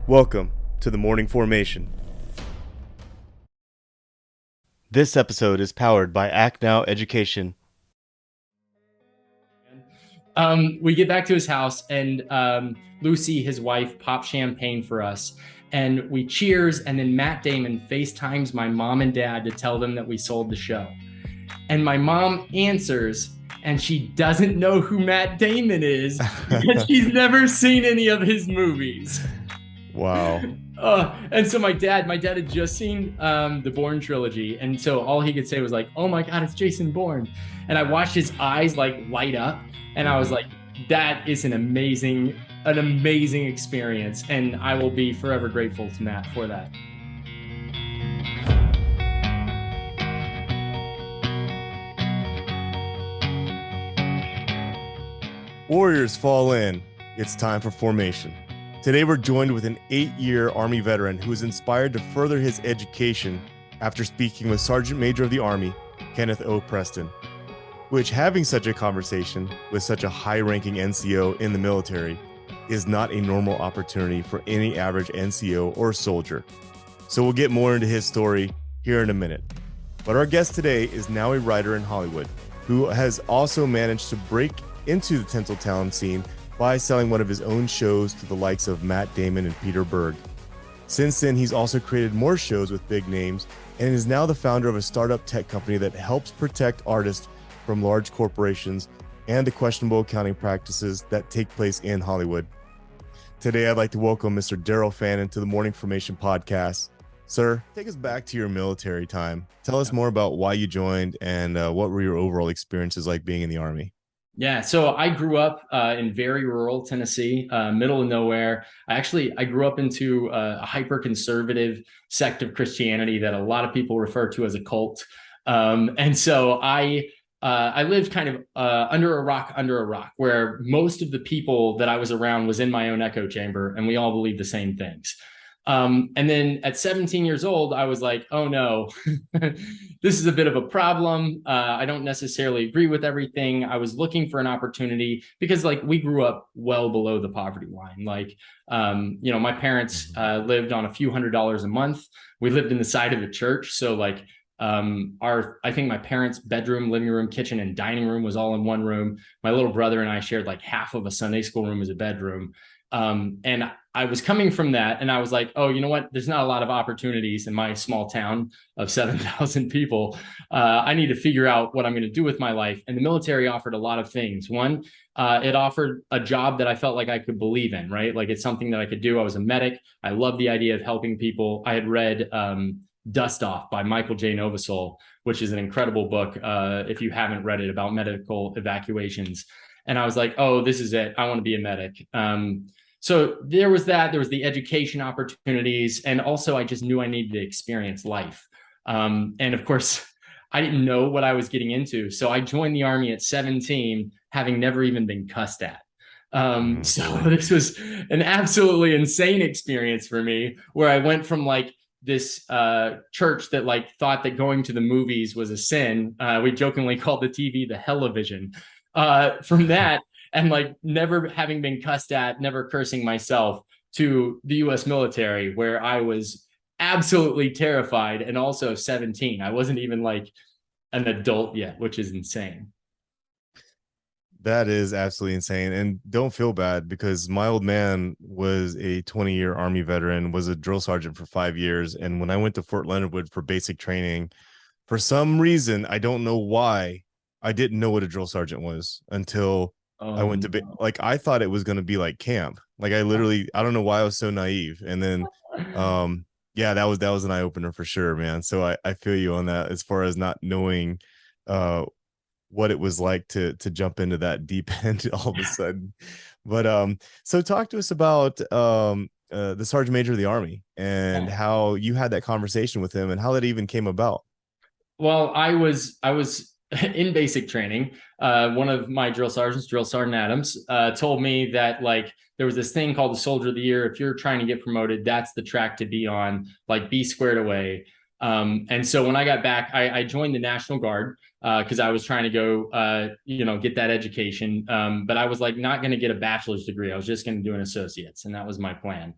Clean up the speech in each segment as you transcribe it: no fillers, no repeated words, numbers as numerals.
Welcome to the Morning Formation. This episode is powered by Act Now Education. We get back to his house, and Lucy, his wife, pops champagne for us. And we cheers, and then Matt Damon FaceTimes my mom and dad to tell them that we sold the show. And my mom answers, and she doesn't know who Matt Damon is because she's never seen any of his movies. Wow. And so my dad had just seen the Bourne trilogy, and so all he could say was like, "Oh my God, it's Jason Bourne!" And I watched his eyes like light up, and I was like, "That is an amazing experience," and I will be forever grateful to Matt for that. Warriors fall in. It's time for formation. Today we're joined with an 8-year Army veteran who is inspired to further his education after speaking with Sergeant Major of the Army, Kenneth O. Preston, which having such a conversation with such a high-ranking NCO in the military is not a normal opportunity for any average NCO or soldier. So we'll get more into his story here in a minute. But our guest today is now a writer in Hollywood who has also managed to break into the Tensiltown scene by selling one of his own shows to the likes of Matt Damon and Peter Berg. Since then, he's also created more shows with big names and is now the founder of a startup tech company that helps protect artists from large corporations and the questionable accounting practices that take place in Hollywood. Today, I'd like to welcome Mr. Daril Fannin to the Morning Formation podcast. Sir, take us back to your military time. Tell us more about why you joined and what were your overall experiences like being in the Army? Yeah, so I grew up in very rural Tennessee, middle of nowhere. I grew up into a hyper-conservative sect of Christianity that a lot of people refer to as a cult. And so I lived kind of under a rock, where most of the people that I was around was in my own echo chamber, and we all believed the same things. And then at 17 years old, I was like, oh no, this is a bit of a problem. I don't necessarily agree with everything. I was looking for an opportunity because like we grew up well below the poverty line. Like, my parents lived on a few $100s a month. We lived in the side of a church. So like I think my parents' bedroom, living room, kitchen, and dining room was all in one room. My little brother and I shared like half of a Sunday school room as a bedroom. And I was coming from that, and I was like, oh, you know what? There's not a lot of opportunities in my small town of 7,000 people. I need to figure out what I'm going to do with my life. And the military offered a lot of things. One, it offered a job that I felt like I could believe in, right? Like it's something that I could do. I was a medic. I love the idea of helping people. I had read Dust Off by Michael J. Novosel, which is an incredible book, if you haven't read it, about medical evacuations. And I was like, oh, this is it. I want to be a medic. So there was that. There was the education opportunities. And also, I just knew I needed to experience life. And of course, I didn't know what I was getting into. So I joined the Army at 17, having never even been cussed at. So this was an absolutely insane experience for me, where I went from like this church that like thought that going to the movies was a sin. We jokingly called the TV the Hell-o-vision. From that, and like never having been cussed at, never cursing myself, to the U.S. military, where I was absolutely terrified, and also 17. I wasn't even like an adult yet, which is insane. That is absolutely insane. And don't feel bad, because my old man was a 20-year Army veteran, was a drill sergeant for 5 years. And when I went to Fort Leonard Wood for basic training, for some reason, I don't know why, I didn't know what a drill sergeant was until I went to like, I thought it was going to be like camp. Like I don't know why I was so naive. And then, yeah, that was an eye opener for sure, man. So I feel you on that, as far as not knowing, what it was like to jump into that deep end all of a sudden. But, so talk to us about, the Sergeant Major of the Army and how you had that conversation with him and how that even came about. Well, I was in basic training. One of my drill sergeants, Drill Sergeant Adams, told me that like there was this thing called the Soldier of the Year. If you're trying to get promoted, that's the track to be on. Like, be squared away. And so when I got back, I joined the National Guard because I was trying to go, get that education. But I was like not going to get a bachelor's degree. I was just going to do an associate's, and that was my plan.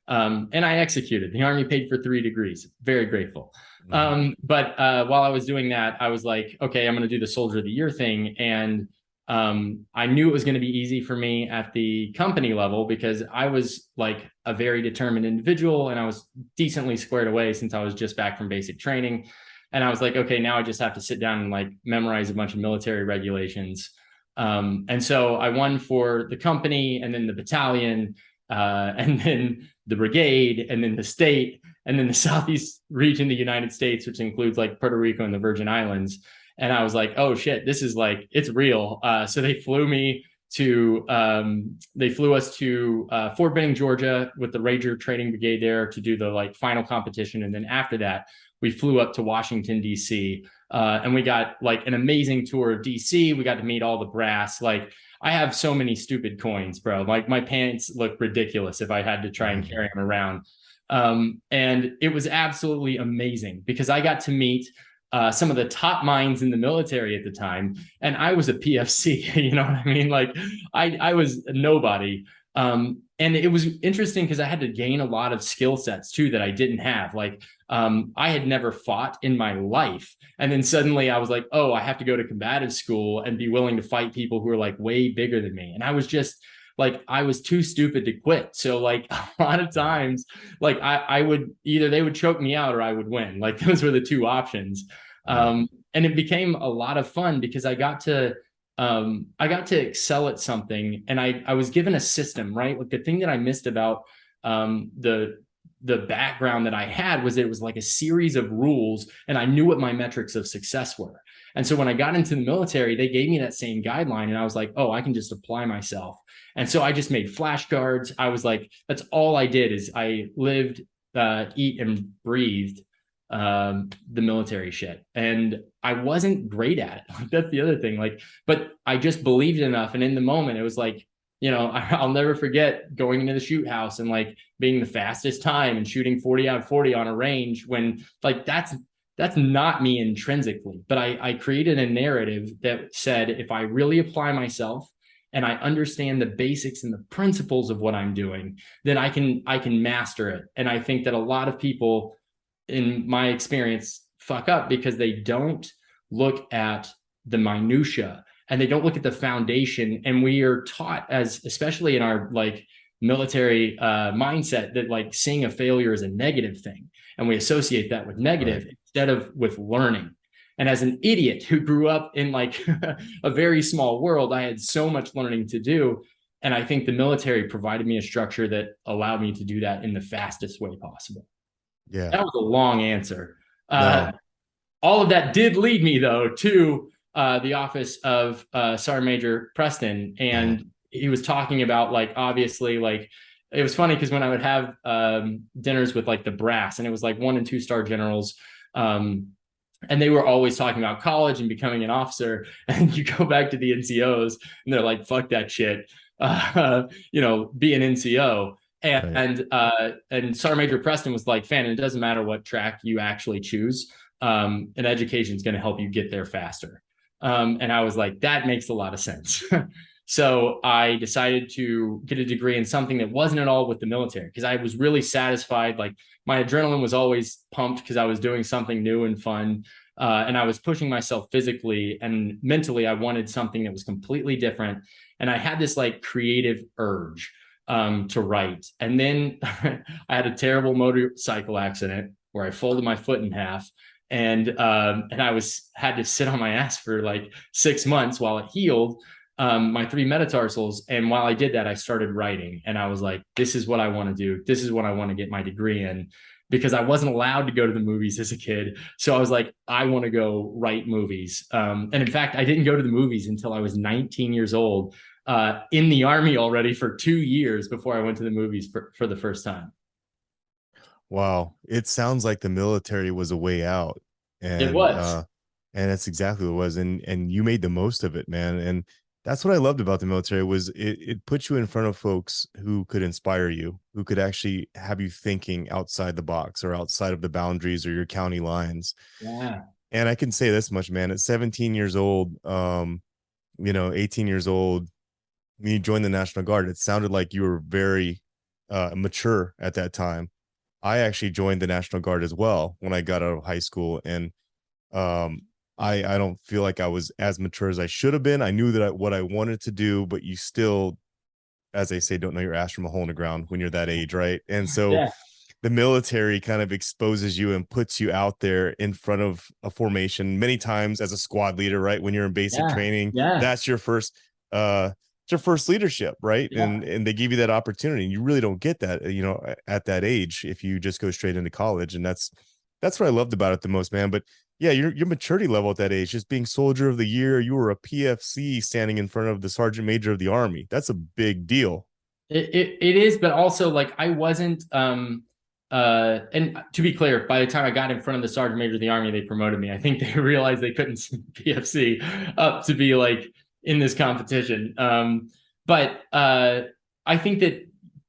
And I executed. The Army paid for 3 degrees. Very grateful. Mhm. But while I was doing that, I was like, okay, I'm going to do the Soldier of the Year thing. And I knew it was going to be easy for me at the company level because I was like a very determined individual and I was decently squared away since I was just back from basic training. And I was like, okay, now I just have to sit down and like memorize a bunch of military regulations. And so I won for the company and then the battalion, and then the brigade, and then the state, and then the Southeast region of the United States, which includes like Puerto Rico and the Virgin Islands. And I was like, oh shit, this is like, it's real. So they flew us to Fort Benning, Georgia with the Ranger Training Brigade there to do the like final competition. And then after that, we flew up to Washington, D.C. And we got like an amazing tour of DC. We got to meet all the brass. Like, I have so many stupid coins, bro. Like, my pants look ridiculous if I had to try and carry them around. And it was absolutely amazing because I got to meet some of the top minds in the military at the time, and I was a PFC. You know what I mean? Like, I was a nobody. And it was interesting because I had to gain a lot of skill sets too that I didn't have. Like, I had never fought in my life. And then suddenly I was like, oh, I have to go to combative school and be willing to fight people who are like way bigger than me. And I was just like, I was too stupid to quit. So like a lot of times, like I would either they would choke me out or I would win. Like those were the two options. Right. And it became a lot of fun because I got to excel at something and I was given a system, right? Like the thing that I missed about the background that I had was that it was like a series of rules and I knew what my metrics of success were. And so when I got into the military, they gave me that same guideline and I was like, oh, I can just apply myself. And so I just made flashcards. I was like, that's all I did is I lived, eat and breathed the military shit. And I wasn't great at it. Like, that's the other thing. Like, but I just believed enough. And in the moment, it was like, you know, I'll never forget going into the shoot house and like being the fastest time and shooting 40 out of 40 on a range when like that's not me intrinsically. But I created a narrative that said if I really apply myself and I understand the basics and the principles of what I'm doing, then I can master it. And I think that a lot of people in my experience fuck up because they don't look at the minutia and they don't look at the foundation. And we are taught, as especially in our like military mindset, that like seeing a failure is a negative thing, and we associate that with negative instead of with learning. And as an idiot who grew up in like a very small world, I had so much learning to do. And I think the military provided me a structure that allowed me to do that in the fastest way possible. Yeah. That was a long answer. No. All of that did lead me, though, to the office of Sergeant Major Preston. And he was talking about, like, obviously, like, it was funny because when I would have dinners with, like, the brass, and it was, like, 1- and 2-star generals, and they were always talking about college and becoming an officer. And you go back to the NCOs, and they're like, fuck that shit. You know, be an NCO. And Sergeant Major Preston was like, Fannin, it doesn't matter what track you actually choose. An education is going to help you get there faster. And I was like, that makes a lot of sense. So I decided to get a degree in something that wasn't at all with the military because I was really satisfied. Like, my adrenaline was always pumped because I was doing something new and fun. And I was pushing myself physically and mentally. I wanted something that was completely different. And I had this like creative urge to write. And then I had a terrible motorcycle accident where I folded my foot in half. And I had to sit on my ass for like 6 months while it healed, my 3 metatarsals. And while I did that, I started writing. And I was like, this is what I want to do. This is what I want to get my degree in, because I wasn't allowed to go to the movies as a kid. So I was like, I want to go write movies. And in fact, I didn't go to the movies until I was 19 years old, in the Army already for 2 years before I went to the movies for the first time. Wow. It sounds like the military was a way out. It And was. and that's exactly what it was. And you made the most of it, man. And that's what I loved about the military was it put you in front of folks who could inspire you, who could actually have you thinking outside the box or outside of the boundaries or your county lines. Yeah. And I can say this much, man, at 17 years old, 18 years old, when you joined the National Guard, it sounded like you were very mature at that time. I actually joined the National Guard as well when I got out of high school, and um, I don't feel like I was as mature as I should have been. I knew that what I wanted to do, but you still, as they say, don't know your ass from a hole in the ground when you're that age, right? And so Yeah. the military kind of exposes you and puts you out there in front of a formation many times as a squad leader, right? When you're in basic Yeah. training, Yeah. that's your first it's your first leadership, right? Yeah. And they give you that opportunity. You really don't get that, at that age if you just go straight into college. And that's what I loved about it the most, man. But yeah, your maturity level at that age, just being soldier of the year, you were a PFC standing in front of the sergeant major of the Army. That's a big deal. It is, but also like I wasn't and to be clear, by the time I got in front of the sergeant major of the Army, they promoted me. I think they realized they couldn't send PFC up to be like in this competition. But I think that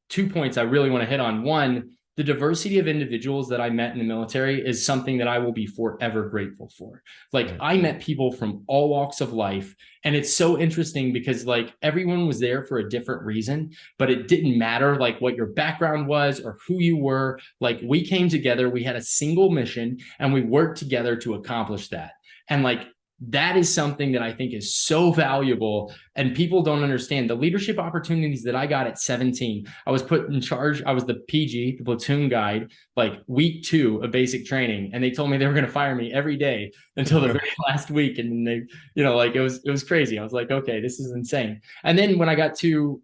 2 points I really want to hit on. One, the diversity of individuals that I met in the military is something that I will be forever grateful for. Like I met people from all walks of life, and it's so interesting because like everyone was there for a different reason, but it didn't matter like what your background was or who you were. Like we came together, we had a single mission, and we worked together to accomplish that. And like that is something that I think is so valuable, and people don't understand the leadership opportunities that I got at 17. I was put in charge. I was the PG, the platoon guide, like week 2 of basic training. And they told me they were going to fire me every day until the very last week. And then they, like it was crazy. I was like, okay, this is insane. And then when I got to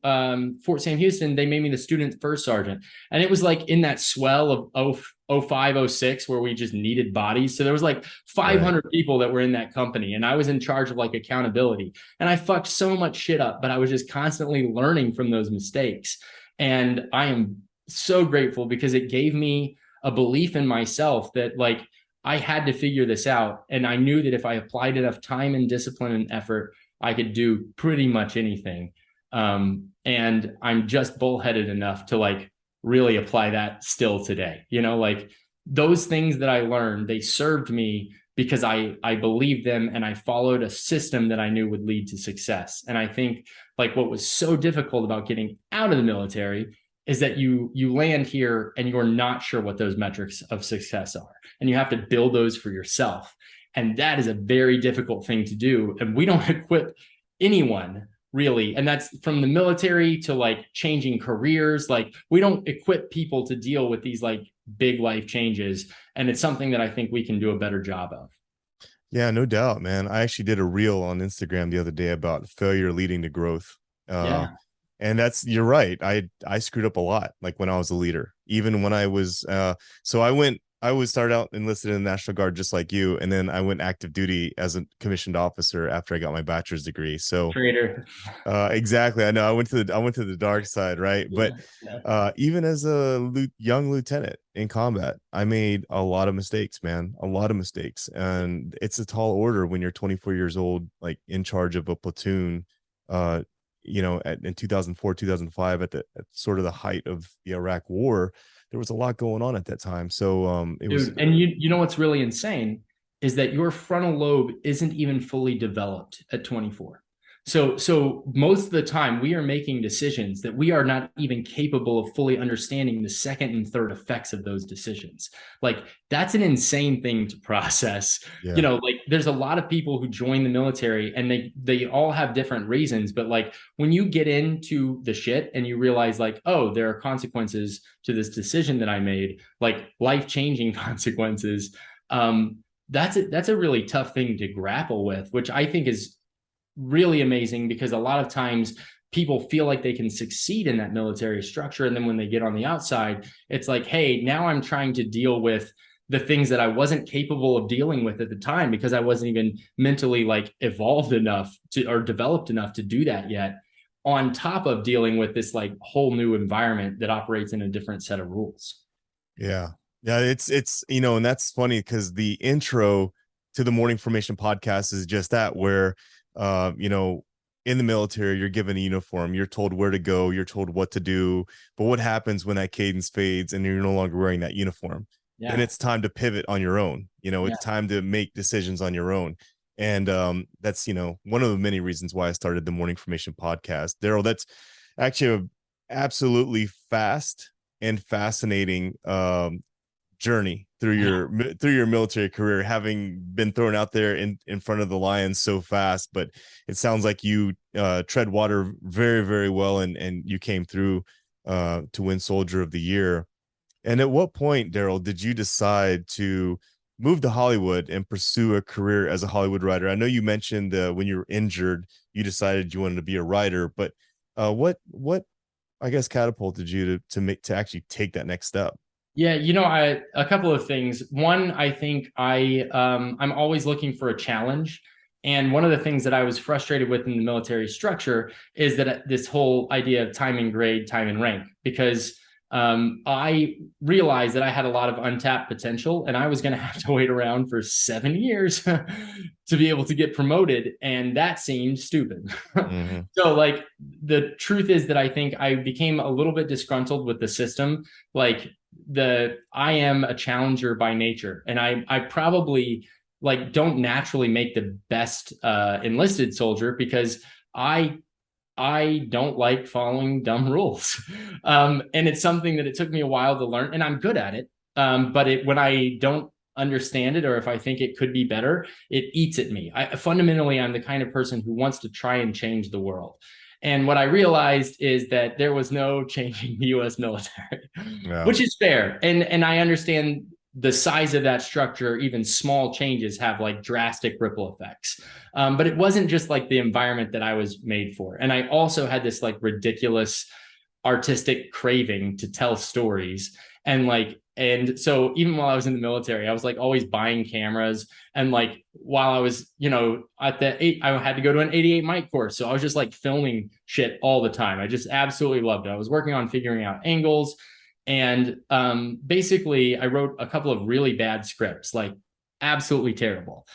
Fort Sam Houston, they made me the student first sergeant. And it was like in that swell of 05, 06, where we just needed bodies. So there was like 500 people that were in that company, and I was in charge of like accountability. And I fucked so much shit up, but I was just constantly learning from those mistakes. And I am so grateful because it gave me a belief in myself that like I had to figure this out. And I knew that if I applied enough time and discipline and effort, I could do pretty much anything. And I'm just bullheaded enough to like really apply that still today. Like those things that I learned, they served me because I believed them, and I followed a system that I knew would lead to success. And I think like what was so difficult about getting out of the military is that you land here and you're not sure what those metrics of success are, and you have to build those for yourself. And that is a very difficult thing to do. And we don't equip anyone really. And that's from the military to like changing careers. Like we don't equip people to deal with these like big life changes. And it's something that I think we can do a better job of. Yeah, no doubt, man. I actually did a reel on Instagram the other day about failure leading to growth. Yeah. And you're right. I screwed up a lot, like when I was a leader, even when I was, so I was started out enlisted in the National Guard just like you, and then I went active duty as a commissioned officer after I got my bachelor's degree. So Traitor. Exactly. I know I went to the dark side, right? Yeah. But Yeah. even as a young lieutenant in combat, I made a lot of mistakes, man, a lot of mistakes. And it's a tall order when you're 24 years old, like in charge of a platoon, in 2004, 2005, at sort of the height of the Iraq war. There was a lot going on at that time. So it was. Dude, and you know what's really insane is that your frontal lobe isn't even fully developed at 24. So most of the time we are making decisions that we are not even capable of fully understanding the second and third effects of those decisions. Like that's an insane thing to process. Yeah. Like there's a lot of people who join the military and they all have different reasons, but like when you get into the shit and you realize like, oh, there are consequences to this decision that I made, like life-changing consequences. That's a really tough thing to grapple with, which I think is really amazing because a lot of times people feel like they can succeed in that military structure. And then when they get on the outside, it's like, hey, now I'm trying to deal with the things that I wasn't capable of dealing with at the time because I wasn't even mentally like evolved enough to or developed enough to do that yet, on top of dealing with this like whole new environment that operates in a different set of rules. Yeah. Yeah. It's, and that's funny because the intro to the Morning Formation podcast is just that, where, in the military, you're given a uniform, you're told where to go, you're told what to do. But what happens when that cadence fades and you're no longer wearing that uniform? Yeah. Then it's time to pivot on your own. It's time to make decisions on your own. And that's, one of the many reasons why I started the Morning Formation podcast. Darryl, that's actually absolutely fast and fascinating journey Yeah. through your military career, having been thrown out there in front of the lions so fast. But it sounds like you tread water very, very well, and you came through to win Soldier of the Year. And at what point, Daril, did you decide to move to Hollywood and pursue a career as a Hollywood writer? I know you mentioned when you were injured, you decided you wanted to be a writer, but what I guess catapulted you to actually take that next step? Yeah, a couple of things. One, I think I'm always looking for a challenge. And one of the things that I was frustrated with in the military structure is that this whole idea of time and grade, time and rank, because I realized that I had a lot of untapped potential and I was going to have to wait around for 7 years to be able to get promoted. And that seemed stupid. Mm-hmm. So, like, the truth is that I think I became a little bit disgruntled with the system. Like, I am a challenger by nature, and I probably like don't naturally make the best enlisted soldier because I don't like following dumb rules. And it's something that it took me a while to learn, and I'm good at it. But when I don't understand it, or if I think it could be better, it eats at me. Fundamentally, I'm the kind of person who wants to try and change the world. And what I realized is that there was no changing the US military, Yeah. which is fair. And I understand the size of that structure, even small changes have like drastic ripple effects. But it wasn't just like the environment that I was made for. And I also had this like ridiculous artistic craving to tell stories. And so even while I was in the military, I was like always buying cameras. And like while I was, I had to go to an 88 mic course. So I was just like filming shit all the time. I just absolutely loved it. I was working on figuring out angles. And basically, I wrote a couple of really bad scripts, like absolutely terrible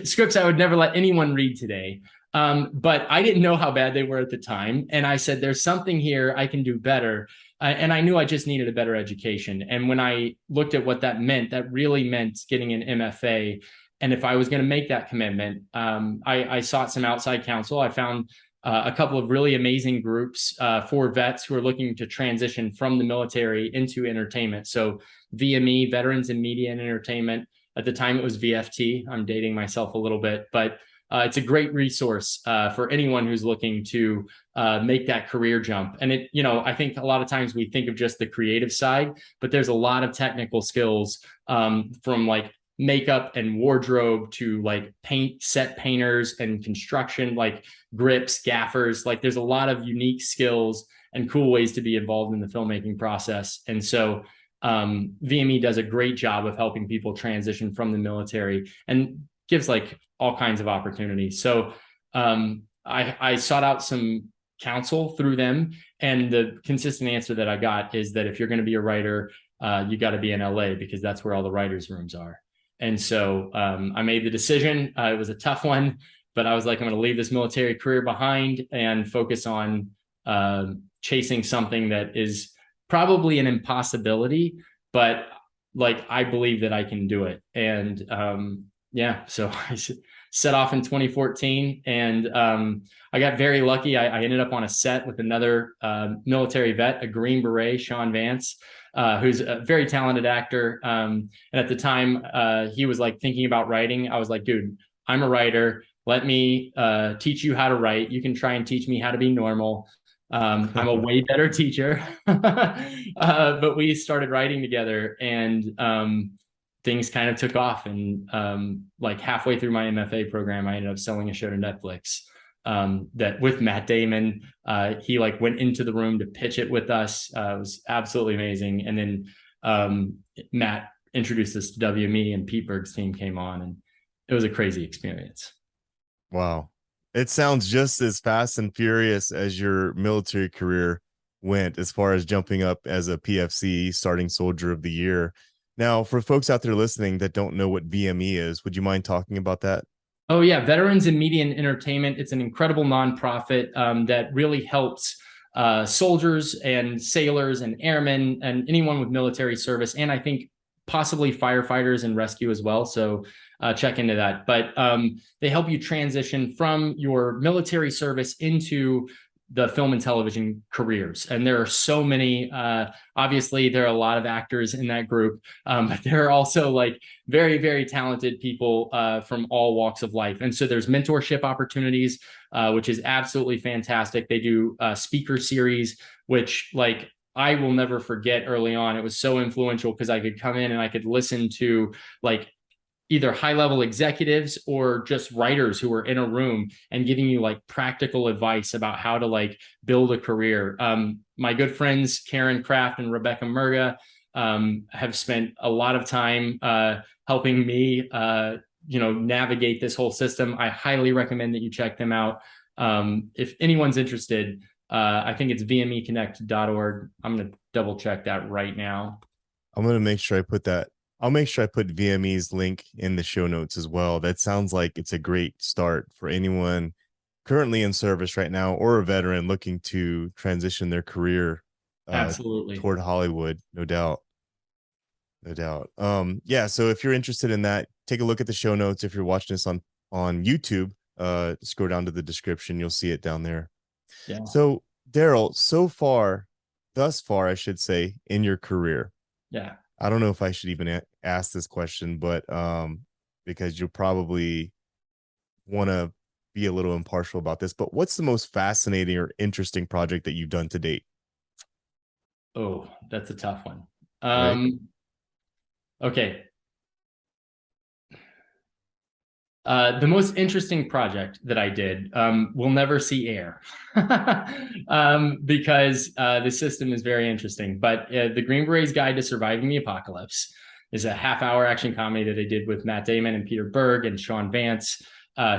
scripts I would never let anyone read today. But I didn't know how bad they were at the time. And I said, there's something here I can do better. And I knew I just needed a better education. And when I looked at what that meant, that really meant getting an MFA. And if I was going to make that commitment, I sought some outside counsel. I found a couple of really amazing groups for vets who are looking to transition from the military into entertainment. So VME, Veterans in Media and Entertainment. At the time, it was VFT. I'm dating myself a little bit, but it's a great resource for anyone who's looking to make that career jump. And I think a lot of times we think of just the creative side, but there's a lot of technical skills from like makeup and wardrobe to like set painters and construction, like grips, gaffers. Like there's a lot of unique skills and cool ways to be involved in the filmmaking process. And so VME does a great job of helping people transition from the military and gives like all kinds of opportunities. So I sought out some counsel through them, and the consistent answer that I got is that if you're going to be a writer, you got to be in LA because that's where all the writers' rooms are. And so I made the decision. It was a tough one, but I was like, I'm going to leave this military career behind and focus on chasing something that is probably an impossibility, but like I believe that I can do it. And so I set off in 2014, and I got very lucky. I ended up on a set with another military vet, a Green Beret, Sean Vance, who's a very talented actor. And at the time, he was like thinking about writing. I was like, dude, I'm a writer. Let me teach you how to write. You can try and teach me how to be normal. I'm a way better teacher. But we started writing together, and things kind of took off. And like halfway through my MFA program, I ended up selling a show to Netflix that with Matt Damon. He like went into the room to pitch it with us. It was absolutely amazing. And then Matt introduced us to WME, and Pete Berg's team came on, and it was a crazy experience. Wow. It sounds just as fast and furious as your military career went, as far as jumping up as a PFC starting Soldier of the Year. Now, for folks out there listening that don't know what VME is, would you mind talking about that? Oh, yeah. Veterans in Media and Entertainment. It's an incredible nonprofit that really helps soldiers and sailors and airmen and anyone with military service. And I think possibly firefighters and rescue as well. So check into that. But they help you transition from your military service into the film and television careers. And there are so many, obviously there are a lot of actors in that group, but there are also like very, very talented people from all walks of life. And so there's mentorship opportunities, which is absolutely fantastic. They do speaker series, which like I will never forget early on. It was so influential because I could come in and I could listen to like either high level executives or just writers who were in a room and giving you like practical advice about how to like build a career. My good friends, Karen Kraft and Rebecca Murga, have spent a lot of time helping me, navigate this whole system. I highly recommend that you check them out. If anyone's interested, I think it's vmeconnect.org. I'm going to double check that right now. I'm going to make sure I put that. I'll make sure I put VME's link in the show notes as well. That sounds like it's a great start for anyone currently in service right now or a veteran looking to transition their career Absolutely toward Hollywood. No doubt. No doubt. Yeah. So if you're interested in that, take a look at the show notes. If you're watching this on YouTube, scroll down to the description. You'll see it down there. Yeah. So Daril, thus far, I should say, in your career. Yeah. I don't know if I should even ask this question, but because you'll probably want to be a little impartial about this, but what's the most fascinating or interesting project that you've done to date? Oh, that's a tough one. Right. Okay. The most interesting project that I did will never see air because the system is very interesting. But the Green Beret's Guide to Surviving the Apocalypse is a half-hour action comedy that I did with Matt Damon and Peter Berg and Sean Vance.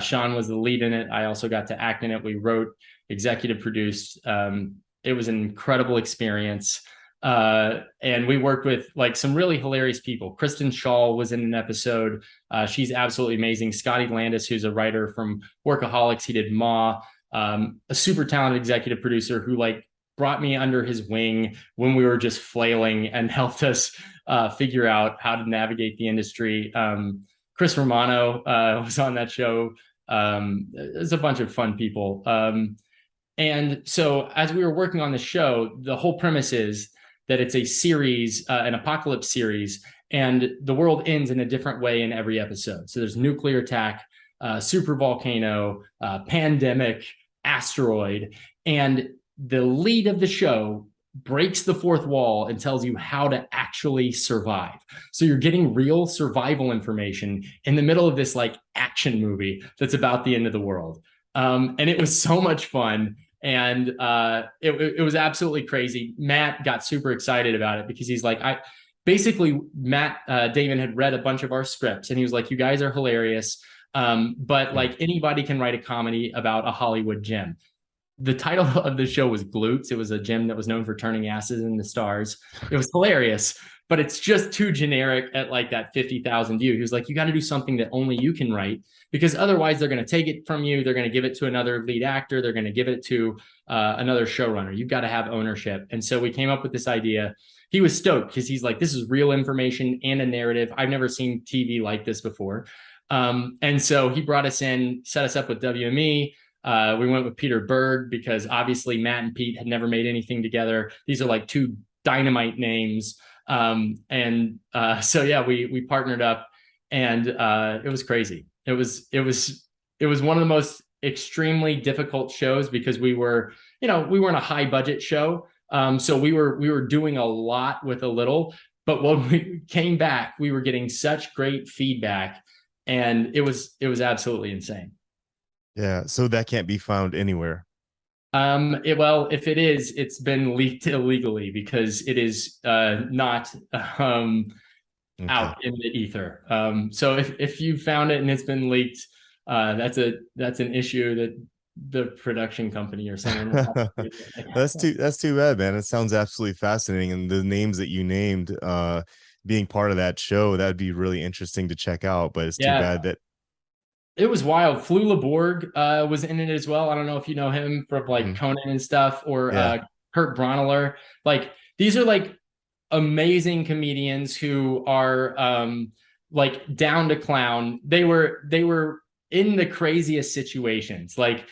Sean was the lead in it. I also got to act in it. We wrote, executive produced. It was an incredible experience. And we worked with like some really hilarious people. Kristen Shaw was in an episode. She's absolutely amazing. Scotty Landis, who's a writer from Workaholics, he did Ma. A super talented executive producer who like brought me under his wing when we were just flailing and helped us figure out how to navigate the industry. Chris Romano was on that show. There's a bunch of fun people. And so as we were working on the show, the whole premise is that it's a series, an apocalypse series, and the world ends in a different way in every episode. So there's nuclear attack, super volcano, pandemic, asteroid, and the lead of the show breaks the fourth wall and tells you how to actually survive. So you're getting real survival information in the middle of this like action movie that's about the end of the world. And it was so much fun. And it was absolutely crazy. Matt got super excited about it because he's like, Matt Damon had read a bunch of our scripts and he was like, you guys are hilarious. But like anybody can write a comedy about a Hollywood gem. The title of the show was Glutes. It was a gym that was known for turning asses into stars. It was hilarious, but it's just too generic at like that 50,000 view. He was like, you got to do something that only you can write because otherwise they're going to take it from you. They're going to give it to another lead actor. They're going to give it to another showrunner. You've got to have ownership. And so we came up with this idea. He was stoked because he's like, this is real information and a narrative. I've never seen TV like this before. And so he brought us in, set us up with WME. We went with Peter Berg because obviously Matt and Pete had never made anything together. These are like two dynamite names. So yeah, we partnered up and it was crazy. It was one of the most extremely difficult shows because we weren't a high budget show. So we were doing a lot with a little, but when we came back, we were getting such great feedback and it was absolutely insane. Yeah. So that can't be found anywhere. Well, if it is, it's been leaked illegally because it is not out in the ether. So if you found it and it's been leaked, that's an issue that the production company or someone that's too bad, man. It sounds absolutely fascinating, and the names that you named being part of that show, that'd be really interesting to check out, but it's too bad that it was wild. Flula Borg was in it as well. I don't know if you know him from like Conan and stuff, or Kurt Braunohler. Like these are like amazing comedians who are like down to clown. They were in the craziest situations. Like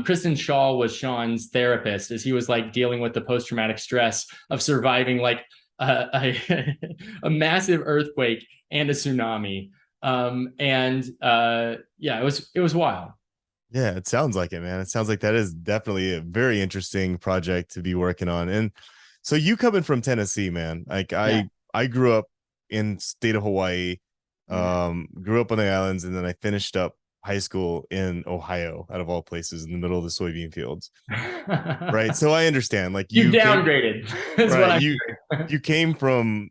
Kristen Shaw was Sean's therapist as he was like dealing with the post-traumatic stress of surviving like a massive earthquake and a tsunami. Yeah, it was wild. Yeah, it sounds like it, man. It sounds like that is definitely a very interesting project to be working on. And so you coming from Tennessee, man. Like Yeah. I grew up in state of Hawaii, Yeah. grew up on the islands, and then I finished up high school in Ohio, out of all places, in the middle of the soybean fields. Right. So I understand. Like You you came downgraded is what right, I'm you came from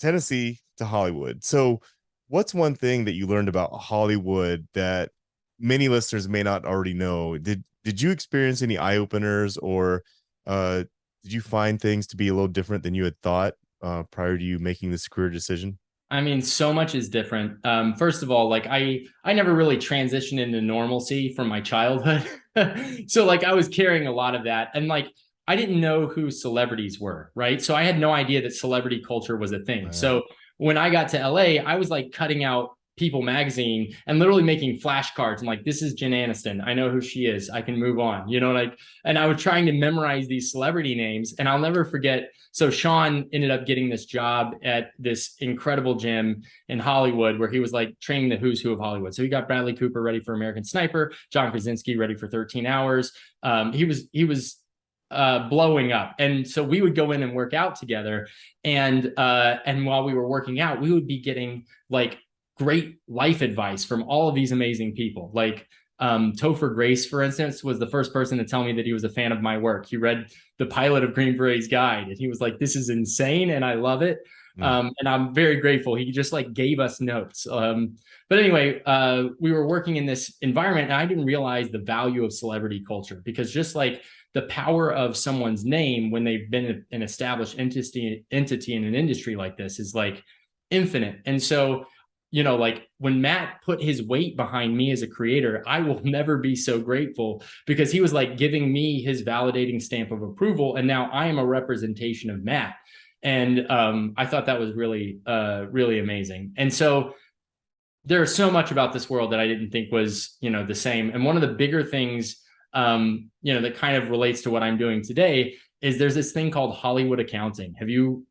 Tennessee to Hollywood. So what's one thing that you learned about Hollywood that many listeners may not already know? Did you experience any eye openers, or did you find things to be a little different than you had thought prior to you making this career decision? I mean, so much is different. First of all, like I never really transitioned into normalcy from my childhood. So like I was carrying a lot of that. And like I didn't know who celebrities were, right? So I had no idea that celebrity culture was a thing. Right. So when I got to LA, I was like cutting out People magazine and literally making flashcards. I'm like, this is Jen Aniston. I know who she is. I can move on. You know, like, and I was trying to memorize these celebrity names. And I'll never forget. So Sean ended up getting this job at this incredible gym in Hollywood where he was like training the who's who of Hollywood. So he got Bradley Cooper ready for American Sniper, John Krasinski ready for 13 Hours. He was blowing up, and so we would go in and work out together. And while we were working out, we would be getting like great life advice from all of these amazing people. Like Topher Grace, for instance, was the first person to tell me that he was a fan of my work. He read the pilot of Green Berets Guide, and he was like, "This is insane, and I love it." Mm. And I'm very grateful. He just like gave us notes. But anyway, we were working in this environment, and I didn't realize the value of celebrity culture because just like the power of someone's name when they've been an established entity in an industry like this is like infinite. And so like when Matt put his weight behind me as a creator, I will never be so grateful because he was like giving me his validating stamp of approval. And now I am a representation of Matt. And I thought that was really, really amazing. And so there's so much about this world that I didn't think was, the same. And one of the bigger things, that kind of relates to what I'm doing today is there's this thing called Hollywood accounting. Have you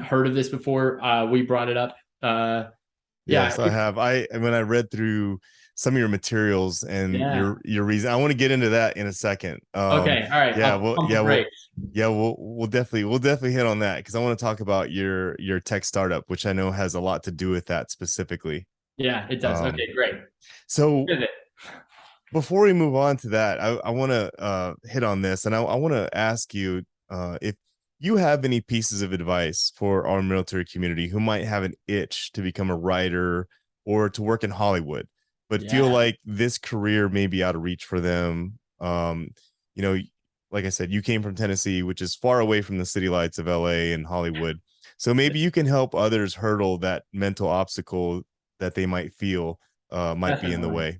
heard of this before? We brought it up. Yeah. Yes, I have. When I read through some of your materials and Yeah. your reason, I want to get into that in a second. Okay. All right. Yeah, I'll well, pump the yeah, well, brakes. yeah, we'll definitely hit on that because I want to talk about your tech startup, which I know has a lot to do with that specifically. Yeah, it does. Um, Okay, great. so Pivot. before we move on to that, I want to hit on this, and I want to ask you if you have any pieces of advice for our military community who might have an itch to become a writer or to work in Hollywood, but feel Yeah. like this career may be out of reach for them. You know, like I said, you came from Tennessee, which is far away from the city lights of LA and Hollywood. So maybe you can help others hurdle that mental obstacle that they might feel might be in the Definitely. way.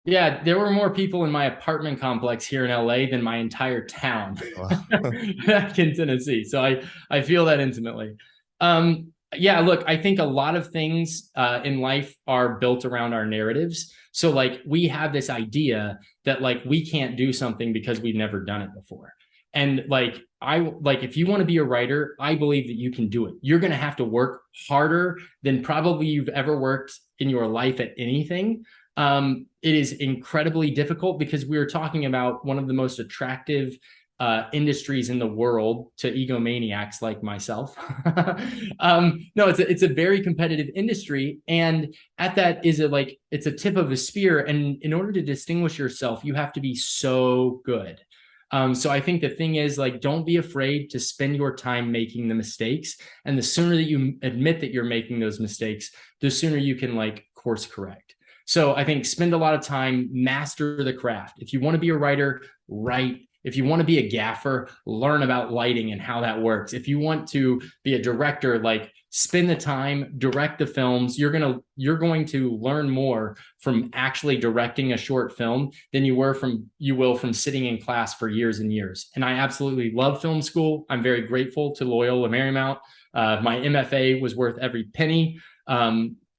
Yeah, there were more people in my apartment complex here in LA than my entire town back in Tennessee. So I feel that intimately. Yeah, look, I think a lot of things in life are built around our narratives. So like we have this idea that like we can't do something because we've never done it before. And like if you want to be a writer, I believe that you can do it. You're going to have to work harder than probably you've ever worked in your life at anything. It is incredibly difficult because we are talking about one of the most attractive industries in the world to egomaniacs like myself. No, it's a very competitive industry, and at that is it's a tip of a spear. And in order to distinguish yourself, you have to be so good. So I think the thing is like, don't be afraid to spend your time making the mistakes. And the sooner that you admit that you're making those mistakes, the sooner you can like course correct. So I think spend a lot of time, master the craft. If you want to be a writer, write. If you want to be a gaffer, learn about lighting and how that works. If you want to be a director, like spend the time, direct the films. You're going to learn more from actually directing a short film than you will from sitting in class for years and years. And I absolutely love film school. I'm very grateful to Loyola Marymount. My MFA was worth every penny.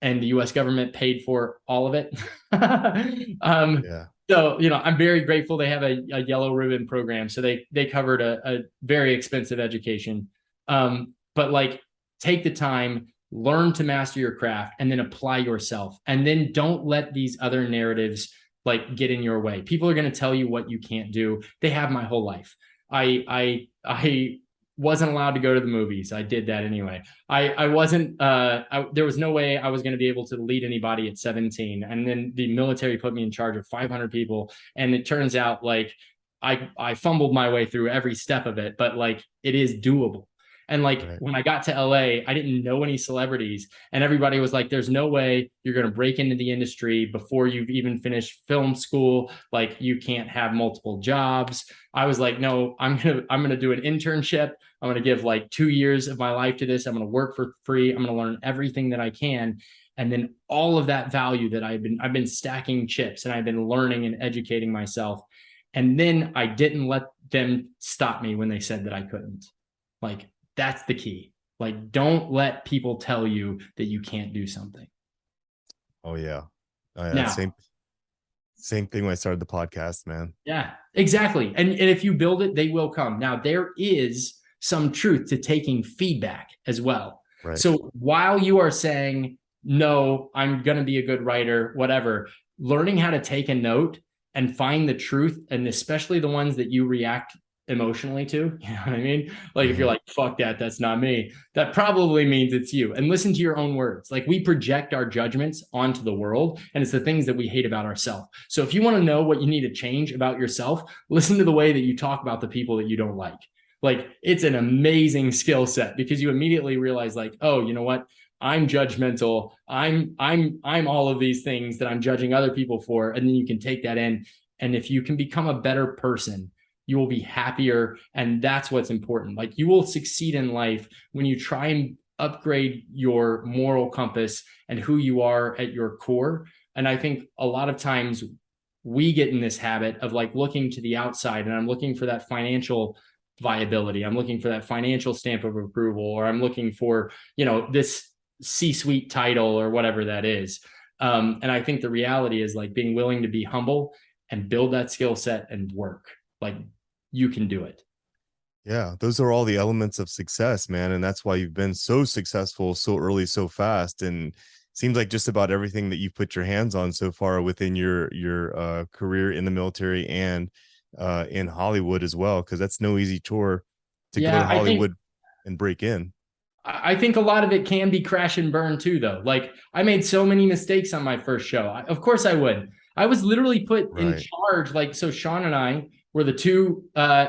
And the US government paid for all of it. Yeah. So, I'm very grateful they have a yellow ribbon program. So they covered a very expensive education. But like, take the time, learn to master your craft, and then apply yourself. And then don't let these other narratives like get in your way. People are going to tell you what you can't do. They have my whole life. I wasn't allowed to go to the movies. I did that anyway. I wasn't there was no way I was going to be able to lead anybody at 17. And then the military put me in charge of 500 people. And it turns out like I fumbled my way through every step of it, but like it is doable. And like Right. when I got to LA, I didn't know any celebrities, and everybody was like, there's no way you're going to break into the industry before you've even finished film school. Like you can't have multiple jobs. I was like, no, I'm gonna do an internship. I'm gonna give like 2 years of my life to this. I'm gonna work for free. I'm gonna learn everything that I can. And then all of that value that I've been stacking chips, and I've been learning and educating myself. And then I didn't let them stop me when they said that I couldn't. Like that's the key. Like, don't let people tell you that you can't do something. Oh yeah. Oh, yeah. Now, Same thing when I started the podcast, man. yeah, exactly. And if you build it, they will come. Now, there is some truth to taking feedback as well. Right. So while you are saying, no, I'm going to be a good writer, whatever, learning how to take a note and find the truth, and especially the ones that you react emotionally to, you know what I mean? Like if you're like, fuck that, that's not me, that probably means it's you. And listen to your own words. Like we project our judgments onto the world, and it's the things that we hate about ourselves. So if you want to know what you need to change about yourself, listen to the way that you talk about the people that you don't like. Like it's an amazing skill set, because you immediately realize like, oh, you know what? I'm judgmental. I'm all of these things that I'm judging other people for. And then you can take that in. And if you can become a better person, you will be happier. And that's what's important. Like you will succeed in life when you try and upgrade your moral compass and who you are at your core. And I think a lot of times we get in this habit of like looking to the outside, and I'm looking for that financial viability. I'm looking for that financial stamp of approval, or I'm looking for, this C-suite title or whatever that is. And I think the reality is like being willing to be humble and build that skill set and work. Like you can do it. Yeah, those are all the elements of success, man. And that's why you've been so successful so early, so fast. And seems like just about everything that you've put your hands on so far within your career in the military and in Hollywood as well, because that's no easy tour to go to Yeah, Hollywood and break in. I think a lot of it can be crash and burn too, though. Like I made so many mistakes on my first show. Of course I would. I was literally put in Right. charge. Like, so Sean and I were the two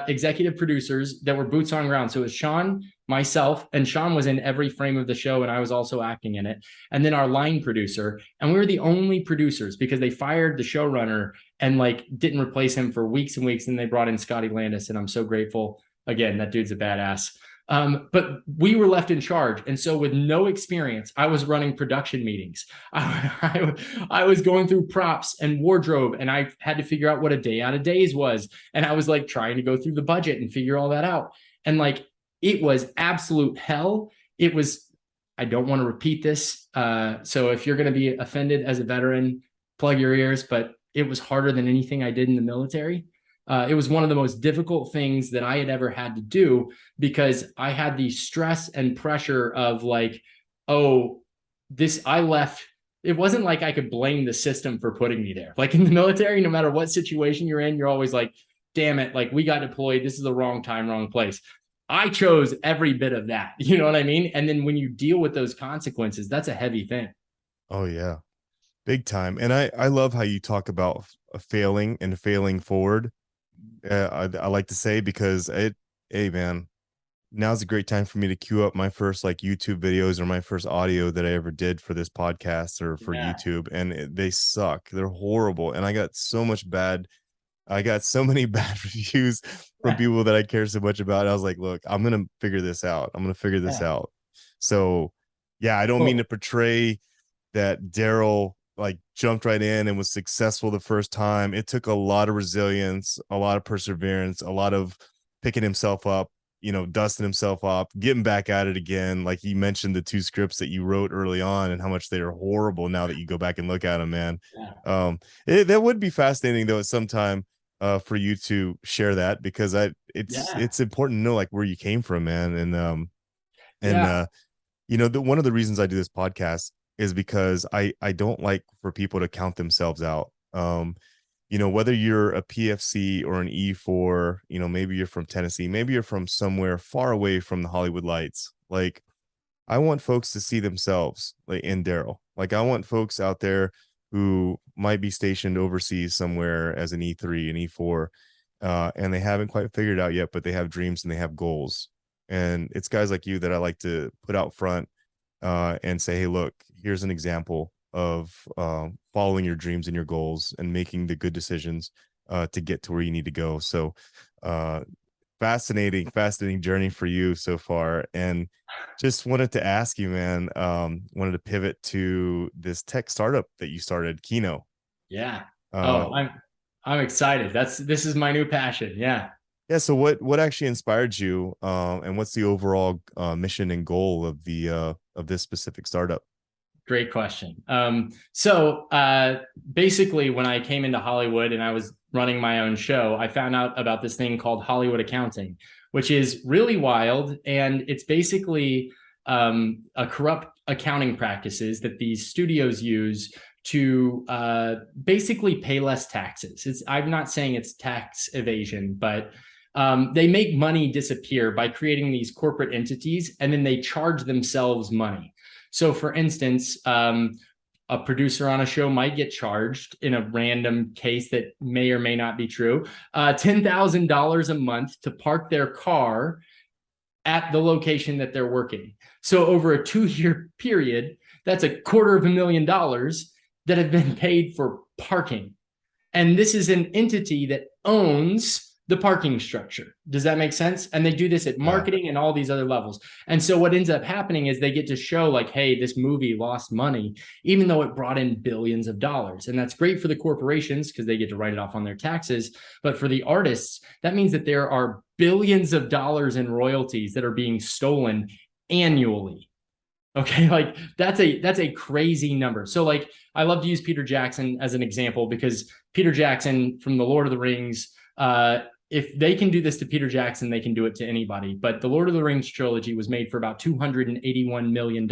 executive producers that were boots on ground. So it was Sean, myself, and Sean was in every frame of the show, and I was also acting in it. And then our line producer, and we were the only producers because they fired the showrunner and like didn't replace him for weeks and weeks. And they brought in Scotty Landis, and I'm so grateful. Again, that dude's a badass. But we were left in charge. And so with no experience, I was running production meetings. I was going through props and wardrobe, and I had to figure out what a day out of days was. And I was like trying to go through the budget and figure all that out. And like, it was absolute hell. I don't want to repeat this. So if you're going to be offended as a veteran, plug your ears, but it was harder than anything I did in the military. It was one of the most difficult things that I had ever had to do, because I had the stress and pressure of like, oh, I left. It wasn't like I could blame the system for putting me there. Like in the military, no matter what situation you're in, you're always like, damn it, like we got deployed. This is the wrong time, wrong place. I chose every bit of that. You know what I mean? And then when you deal with those consequences, that's a heavy thing. Oh yeah, big time. And I love how you talk about failing and failing forward. I like to say, because hey man, now's a great time for me to queue up my first like YouTube videos or my first audio that I ever did for this podcast or for Yeah. YouTube, and they suck. They're horrible, and I got so many bad reviews from people that I care so much about. I was like, look, I'm gonna figure this out. Yeah. So yeah, I don't mean to Well, portray that Daril like jumped right in and was successful the first time. It took a lot of resilience, a lot of perseverance, a lot of picking himself up dusting himself off, getting back at it again. Like you mentioned the two scripts that you wrote early on and how much they are horrible now that you go back and look at them, man. Yeah. That would be fascinating though at some time for you to share that, because Yeah. it's important to know like where you came from, man. And Yeah. one of the reasons I do this podcast is because I don't like for people to count themselves out. Whether you're a PFC or an E4, maybe you're from Tennessee, maybe you're from somewhere far away from the Hollywood lights. Like, I want folks to see themselves like in Daril. Like, I want folks out there who might be stationed overseas somewhere as an E3, an E4, and they haven't quite figured it out yet, but they have dreams and they have goals. And it's guys like you that I like to put out front and say, hey, look, here's an example of following your dreams and your goals and making the good decisions to get to where you need to go. So fascinating journey for you so far. And just wanted to ask you, man, wanted to pivot to this tech startup that you started, Kino. Yeah. Uh, Oh, I'm excited. This is my new passion. Yeah. yeah. So what actually inspired you, and what's the overall mission and goal of this specific startup? Great question. So basically, when I came into Hollywood and I was running my own show, I found out about this thing called Hollywood accounting, which is really wild. And it's basically a corrupt accounting practices that these studios use to basically pay less taxes. I'm not saying it's tax evasion, but they make money disappear by creating these corporate entities, and then they charge themselves money. So, for instance, a producer on a show might get charged, in a random case that may or may not be true, $10,000 a month to park their car at the location that they're working. So over a 2-year period, that's $250,000 that have been paid for parking. And this is an entity that owns the parking structure. Does that make sense? And they do this at marketing and all these other levels. And so what ends up happening is they get to show like, hey, this movie lost money, even though it brought in billions of dollars. And that's great for the corporations because they get to write it off on their taxes. But for the artists, that means that there are billions of dollars in royalties that are being stolen annually. Okay, like that's a crazy number. So like I love to use Peter Jackson as an example, because Peter Jackson from the Lord of the Rings, if they can do this to Peter Jackson, they can do it to anybody. But the Lord of the Rings trilogy was made for about $281 million.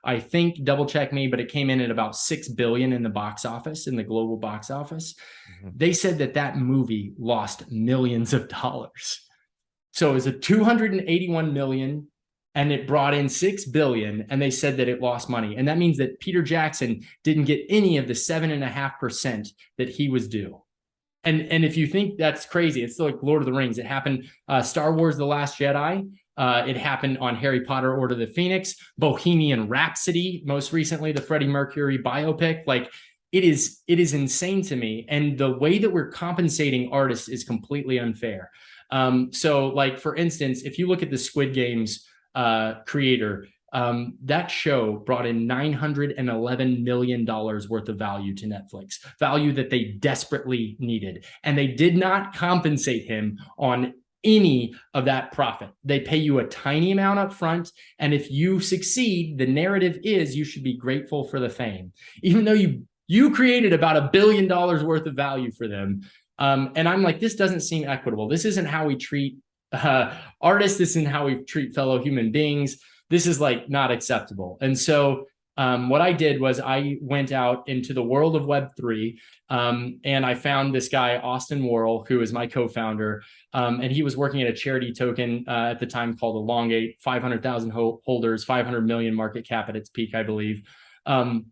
I think, double check me, but it came in at about $6 billion in the box office, in the global box office. Mm-hmm. They said that movie lost millions of dollars. So it was a $281 million and it brought in $6 billion, and they said that it lost money. And that means that Peter Jackson didn't get any of the 7.5% that he was due. And if you think that's crazy, it's like Lord of the Rings. It happened, Star Wars, The Last Jedi. It happened on Harry Potter, Order of the Phoenix, Bohemian Rhapsody, most recently, the Freddie Mercury biopic. Like it is insane to me. And the way that we're compensating artists is completely unfair. So like, for instance, if you look at the Squid Games creator, that show brought in $911 million worth of value to Netflix, value that they desperately needed. And they did not compensate him on any of that profit. They pay you a tiny amount up front. And if you succeed, the narrative is you should be grateful for the fame, even though you created about $1 billion worth of value for them. And I'm like, this doesn't seem equitable. This isn't how we treat artists. This isn't how we treat fellow human beings. This is like not acceptable. And so what I did was I went out into the world of Web3, and I found this guy, Austin Worrell, who is my co-founder. And he was working at a charity token at the time called Elongate, 500,000 holders, 500 million market cap at its peak, I believe. And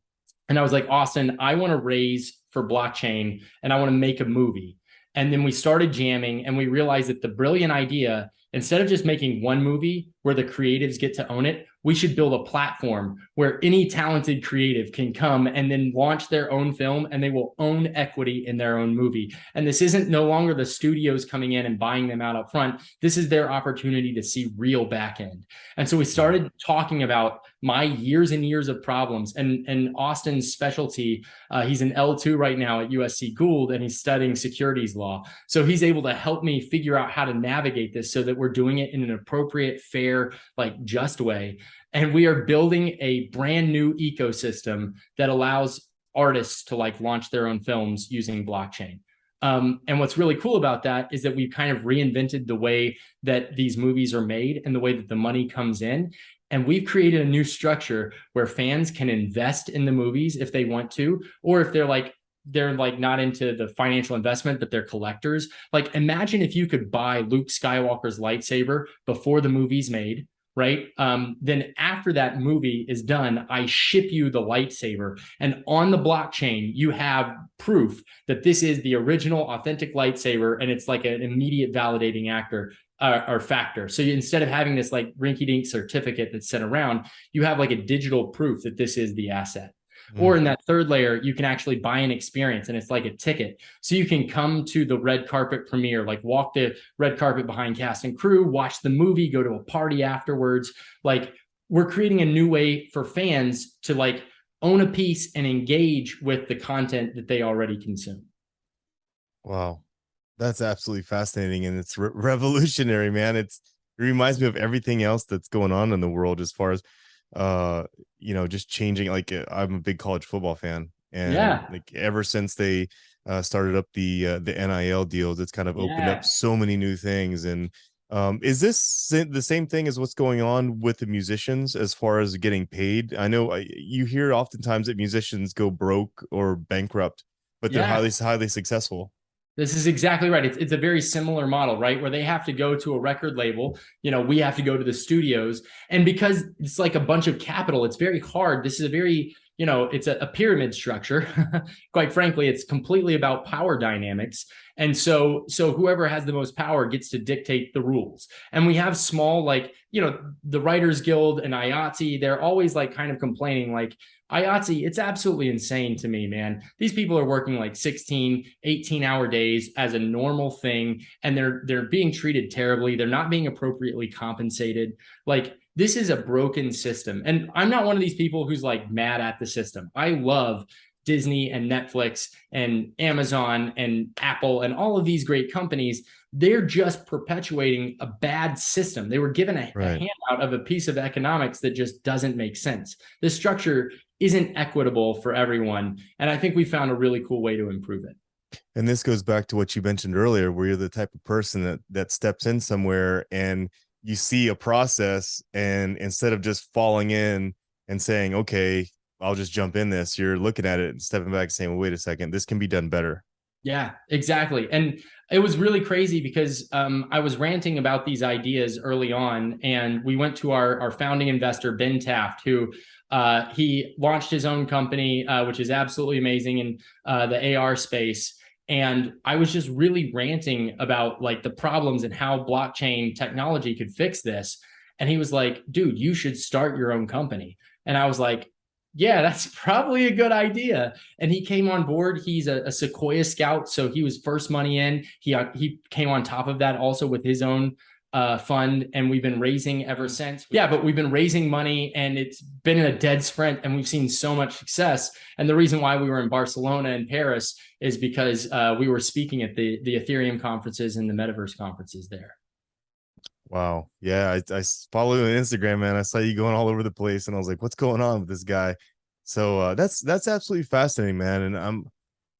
I was like, Austin, I want to raise for blockchain and I want to make a movie. And then we started jamming and we realized that the brilliant idea, instead of just making one movie, where the creatives get to own it. We should build a platform where any talented creative can come and then launch their own film, and they will own equity in their own movie. And this isn't no longer the studios coming in and buying them out up front. This is their opportunity to see real back end. And so we started talking about my years and years of problems, and Austin's specialty. He's an L2 right now at USC Gould, and he's studying securities law. So he's able to help me figure out how to navigate this so that we're doing it in an appropriate, fair, like just way. And we are building a brand new ecosystem that allows artists to like launch their own films using blockchain. And what's really cool about that is that we've kind of reinvented the way that these movies are made and the way that the money comes in. And we've created a new structure where fans can invest in the movies if they want to, or if they're like not into the financial investment, but they're collectors. Like, imagine if you could buy Luke Skywalker's lightsaber before the movie's made, right? Then after that movie is done, I ship you the lightsaber. And on the blockchain, you have proof that this is the original authentic lightsaber. And it's like an immediate validating or factor. So instead of having this like rinky-dink certificate that's sent around, you have like a digital proof that this is the asset. Or in that third layer, you can actually buy an experience, and it's like a ticket. So you can come to the red carpet premiere, like walk the red carpet behind cast and crew, watch the movie, go to a party afterwards. Like, we're creating a new way for fans to like own a piece and engage with the content that they already consume. Wow. That's absolutely fascinating. And it's revolutionary, man. It reminds me of everything else that's going on in the world as far as just changing. Like, I'm a big college football fan, and like ever since they started up the NIL deals, it's kind of opened up so many new things. And is this the same thing as what's going on with the musicians as far as getting paid? I know you hear oftentimes that musicians go broke or bankrupt, but they're highly successful. This is exactly right. It's a very similar model, right? Where they have to go to a record label, we have to go to the studios. And because it's like a bunch of capital, it's very hard. This is a very, it's a pyramid structure. Quite frankly, it's completely about power dynamics. And so whoever has the most power gets to dictate the rules. And we have small, like, the Writers Guild and IATSE, they're always like kind of complaining, like, IATSE, it's absolutely insane to me, man. These people are working like 16, 18-hour days as a normal thing, and they're being treated terribly. They're not being appropriately compensated. Like, this is a broken system. And I'm not one of these people who's like mad at the system. I love Disney and Netflix and Amazon and Apple and all of these great companies. They're just perpetuating a bad system. They were given a handout of a piece of economics that just doesn't make sense. The structure isn't equitable for everyone. And I think we found a really cool way to improve it. And this goes back to what you mentioned earlier, where you're the type of person that steps in somewhere and you see a process, and instead of just falling in and saying, okay, I'll just jump in this, you're looking at it and stepping back and saying, well, wait a second, this can be done better. Yeah, exactly. And it was really crazy because I was ranting about these ideas early on, and we went to our founding investor, Ben Taft, who he launched his own company, which is absolutely amazing in the AR space. And I was just really ranting about like the problems and how blockchain technology could fix this. And he was like, dude, you should start your own company. And I was like, yeah, that's probably a good idea. And he came on board. He's a Sequoia scout. So he was first money in. He came on top of that also with his own fund. And we've been raising ever since. Yeah, but we've been raising money, and it's been a dead sprint, and we've seen so much success. And the reason why we were in Barcelona and Paris is because we were speaking at the Ethereum conferences and the metaverse conferences there. Wow. Yeah. I follow you on Instagram, man. I saw you going all over the place, and I was like, what's going on with this guy? So that's absolutely fascinating, man. And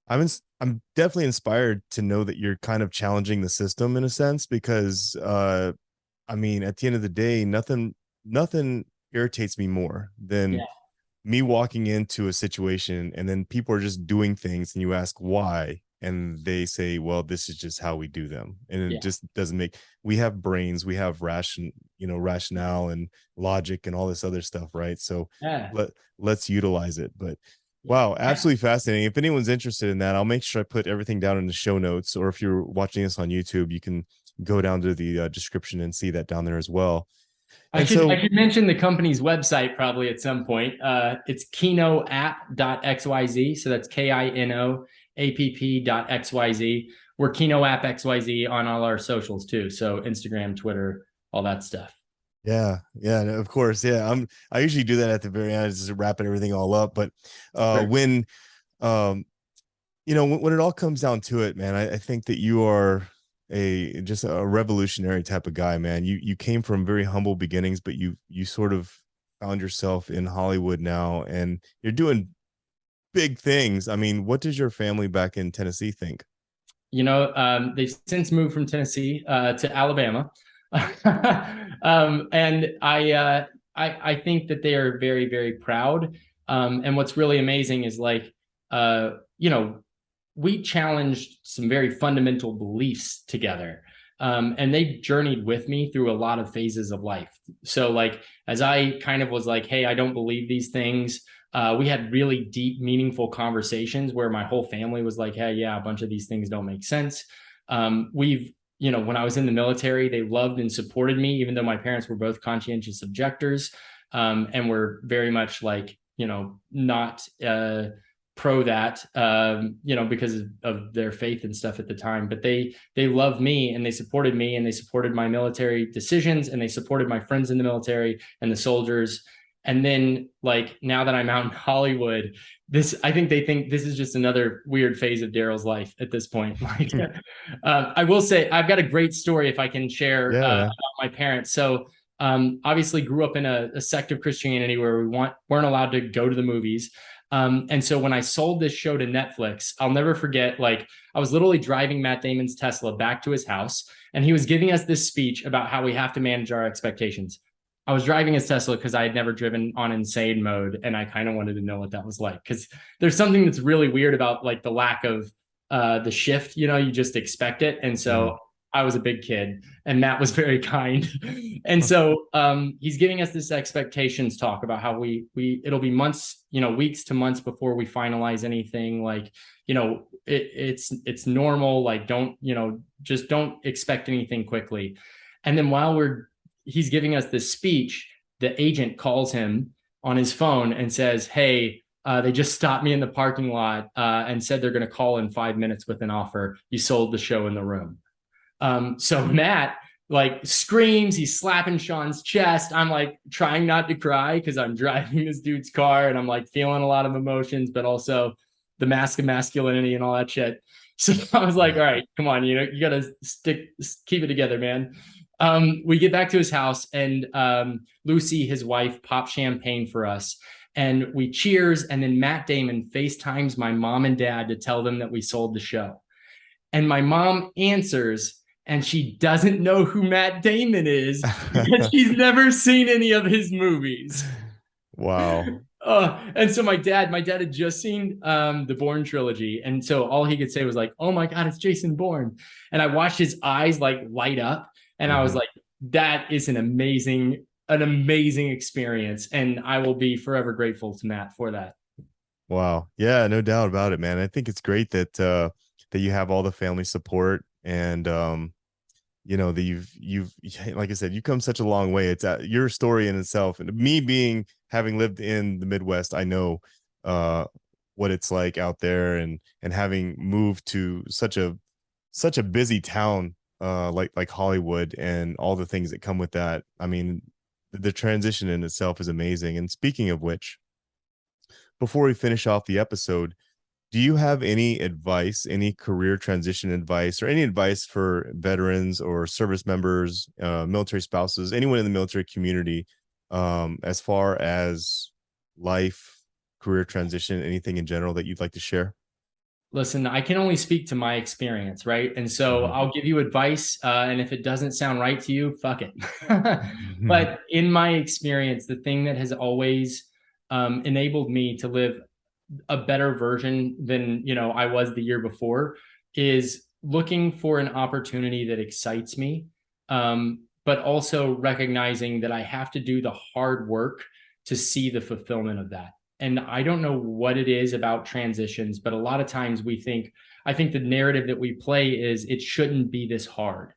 I'm definitely inspired to know that you're kind of challenging the system in a sense, because I mean, at the end of the day, nothing irritates me more than me walking into a situation and then people are just doing things and you ask why, and they say, well, this is just how we do them. And it just doesn't make, we have brains, we have rationale and logic and all this other stuff, right? So let's utilize it. But wow, absolutely fascinating. If anyone's interested in that, I'll make sure I put everything down in the show notes, or if you're watching this on YouTube, you can go down to the description and see that down there as well. And I so, should mention the company's website probably at some point. It's kinoapp.xyz. So that's KINOAPP.xyz. We're Kino App XYZ on all our socials too. So Instagram, Twitter, all that stuff. yeah, yeah, no, of course. Yeah. I usually do that at the very end, just wrapping everything all up. But Sure. when um when it all comes down to it, man, I think that you are just a revolutionary type of guy, man. You came from very humble beginnings, but you sort of found yourself in Hollywood now, and you're doing big things. I mean, what does your family back in Tennessee think? They've since moved from Tennessee to Alabama, and I think that they are very very proud. And what's really amazing is like uh, you know we challenged some very fundamental beliefs together. And they journeyed with me through a lot of phases of life. So, like, as I kind of was like, hey, I don't believe these things, we had really deep, meaningful conversations where my whole family was like, hey, yeah, a bunch of these things don't make sense. When I was in the military, they loved and supported me, even though my parents were both conscientious objectors, and were very much like, not pro that, because of their faith and stuff at the time. But they loved me and they supported me and they supported my military decisions and they supported my friends in the military and the soldiers. And then, like, now that I'm out in Hollywood, I think they think this is just another weird phase of Daril's life at this point. Like, I will say I've got a great story if I can share Yeah, man. about my parents. So obviously grew up in a sect of Christianity where weren't allowed to go to the movies. And so when I sold this show to Netflix, I'll never forget, like, I was literally driving Matt Damon's Tesla back to his house, and he was giving us this speech about how we have to manage our expectations. I was driving his Tesla because I had never driven on insane mode, and I kind of wanted to know what that was like. Because there's something that's really weird about like the lack of the shift. You just expect it, and Mhm. so I was a big kid, and Matt was very kind. And so he's giving us this expectations talk about how it'll be months, weeks to months before we finalize anything. Like, it's normal. Like, just don't expect anything quickly. And then while he's giving us this speech, the agent calls him on his phone and says, hey, they just stopped me in the parking lot and said they're going to call in 5 minutes with an offer. You sold the show in the room. So Matt like screams, he's slapping Sean's chest. I'm like trying not to cry because I'm driving this dude's car and I'm like feeling a lot of emotions, but also the mask of masculinity and all that shit. So I was like, all right, come on, you got to keep it together, man. We get back to his house and Lucy, his wife, pops champagne for us. And we cheers. And then Matt Damon FaceTimes my mom and dad to tell them that we sold the show. And my mom answers, and she doesn't know who Matt Damon is because she's never seen any of his movies. Wow. And so my dad had just seen the Bourne trilogy, and so all he could say was like, "Oh my God, it's Jason Bourne!" And I watched his eyes like light up, and I was Mhm. like, "That is an amazing experience," and I will be forever grateful to Matt for that. Wow. Yeah, no doubt about it, man. I think it's great that you have all the family support, and that you've like I said, you come such a long way. It's your story in itself, and me being having lived in the Midwest, I know uh what it's like out there, and having moved to such a busy town like Hollywood and all the things that come with that. I mean, the transition in itself is amazing. And speaking of which, before we finish off the episode, do you have any advice, any career transition advice, or any advice for veterans or service members, military spouses, anyone in the military community, as far as life, career transition, anything in general that you'd like to share? Listen, I can only speak to my experience, right? And so Mhm. I'll give you advice, and if it doesn't sound right to you, fuck it. But in my experience, the thing that has always enabled me to live a better version than I was the year before is looking for an opportunity that excites me, but also recognizing that I have to do the hard work to see the fulfillment of that. And I don't know what it is about transitions, but a lot of times I think the narrative that we play is it shouldn't be this hard.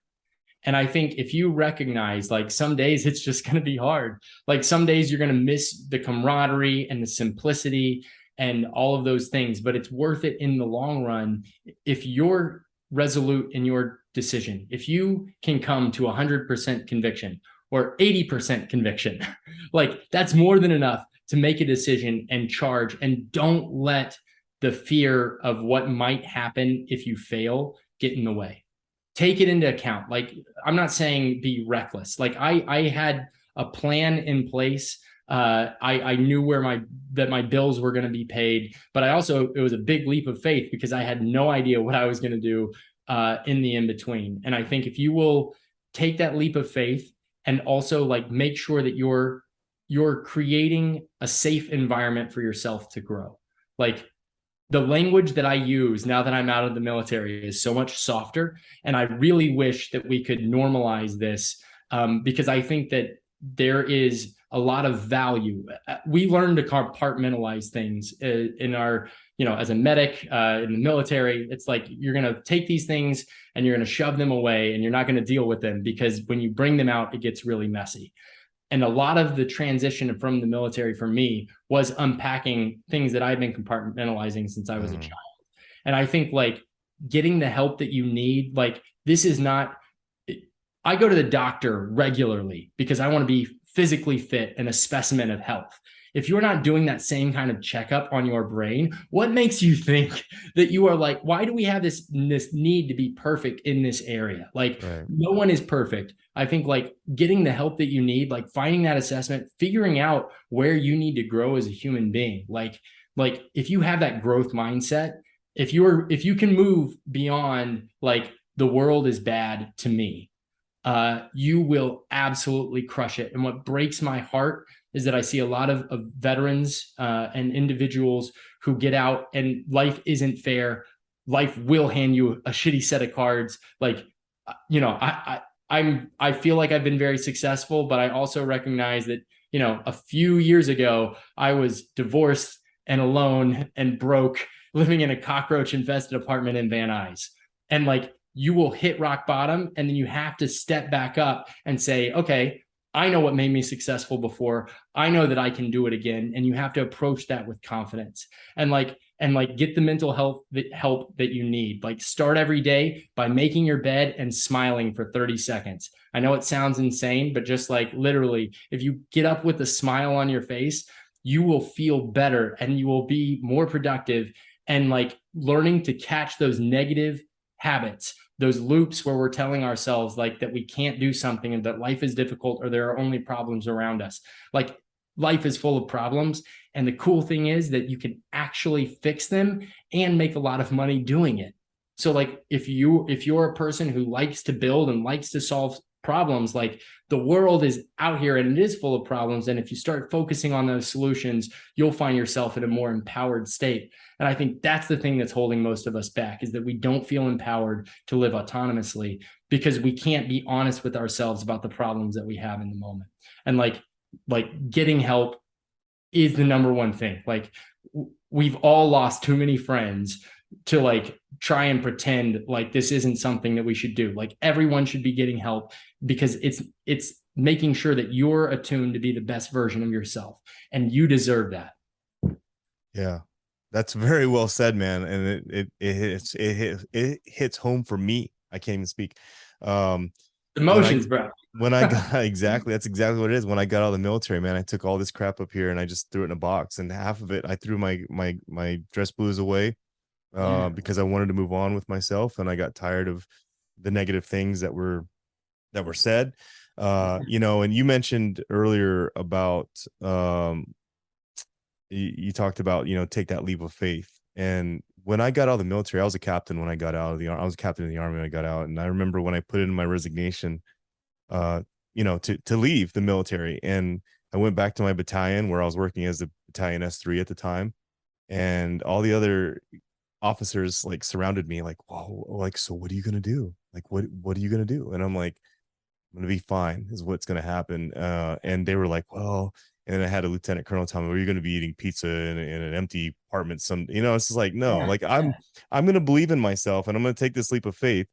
And I think if you recognize, like, some days it's just going to be hard. Like, some days you're going to miss the camaraderie and the simplicity and all of those things, but it's worth it in the long run if you're resolute in your decision. If you can come to 100% conviction or 80% conviction, like, that's more than enough to make a decision and charge. And don't let the fear of what might happen if you fail get in the way. Take it into account. Like, I'm not saying be reckless. Like, I had a plan in place. I knew that my bills were going to be paid, but it was a big leap of faith because I had no idea what I was going to do in the in between. And I think if you will take that leap of faith and also, like, make sure that you're creating a safe environment for yourself to grow. Like, the language that I use now that I'm out of the military is so much softer. And I really wish that we could normalize this, because I think that there is a lot of value. We learn to compartmentalize things in our, as a medic in the military. It's like, you're going to take these things and you're going to shove them away and you're not going to deal with them, because when you bring them out, it gets really messy. And a lot of the transition from the military for me was unpacking things that I've been compartmentalizing since I was a child. And I think, like, getting the help that you need, like, this is not, I go to the doctor regularly because I want to be physically fit and a specimen of health. If you're not doing that same kind of checkup on your brain, what makes you think that you are, like, why do we have this need to be perfect in this area? Like, right. No one is perfect. I think, like, getting the help that you need, like, finding that assessment, figuring out where you need to grow as a human being. Like if you have that growth mindset, if you can move beyond, like, the world is bad to me, you will absolutely crush it. And what breaks my heart is that I see a lot of veterans and individuals who get out and life isn't fair. Life will hand you a shitty set of cards. Like, I feel like I've been very successful, but I also recognize that, a few years ago, I was divorced and alone and broke, living in a cockroach infested apartment in Van Nuys. And, like, you will hit rock bottom, and then you have to step back up and say, okay, I know what made me successful before. I know that I can do it again. And you have to approach that with confidence and get the mental health help that you need. Like, start every day by making your bed and smiling for 30 seconds. I know it sounds insane, but just, like, literally, if you get up with a smile on your face, you will feel better and you will be more productive. And, like, learning to catch those negative habits, those loops where we're telling ourselves, like, that we can't do something and that life is difficult or there are only problems around us. Like, life is full of problems. And the cool thing is that you can actually fix them and make a lot of money doing it. So, like, if you're a person who likes to build and likes to solve problems, like, the world is out here and it is full of problems. And if you start focusing on those solutions, you'll find yourself in a more empowered state. And I think that's the thing that's holding most of us back, is that we don't feel empowered to live autonomously because we can't be honest with ourselves about the problems that we have in the moment. And, like getting help is the number one thing. Like, we've all lost too many friends to, like, try and pretend like this isn't something that we should do. Like, everyone should be getting help because it's making sure that you're attuned to be the best version of yourself, and you deserve that. Yeah, that's very well said, man. And it hits home for me. I can't even speak. Emotions, bro. When I got exactly, that's exactly what it is. When I got out of the military, man, I took all this crap up here and I just threw it in a box, and half of it I threw my dress blues away because I wanted to move on with myself, and I got tired of the negative things that were said. And you mentioned earlier about you talked about, take that leap of faith. And when I got out of the military, I was a captain when I got out of the Army. I was a captain in the Army when I got out. And I remember when I put in my resignation, to leave the military, and I went back to my battalion where I was working as the battalion S3 at the time. And all the other officers, like, surrounded me, like, whoa, like, so what are you going to do? Like, what are you going to do? And I'm like, I'm going to be fine is what's going to happen. And they were like, well, and then I had a lieutenant colonel tell me, well, you're going to be eating pizza in an empty apartment. It's just like, no, like, I'm going to believe in myself, and I'm going to take this leap of faith.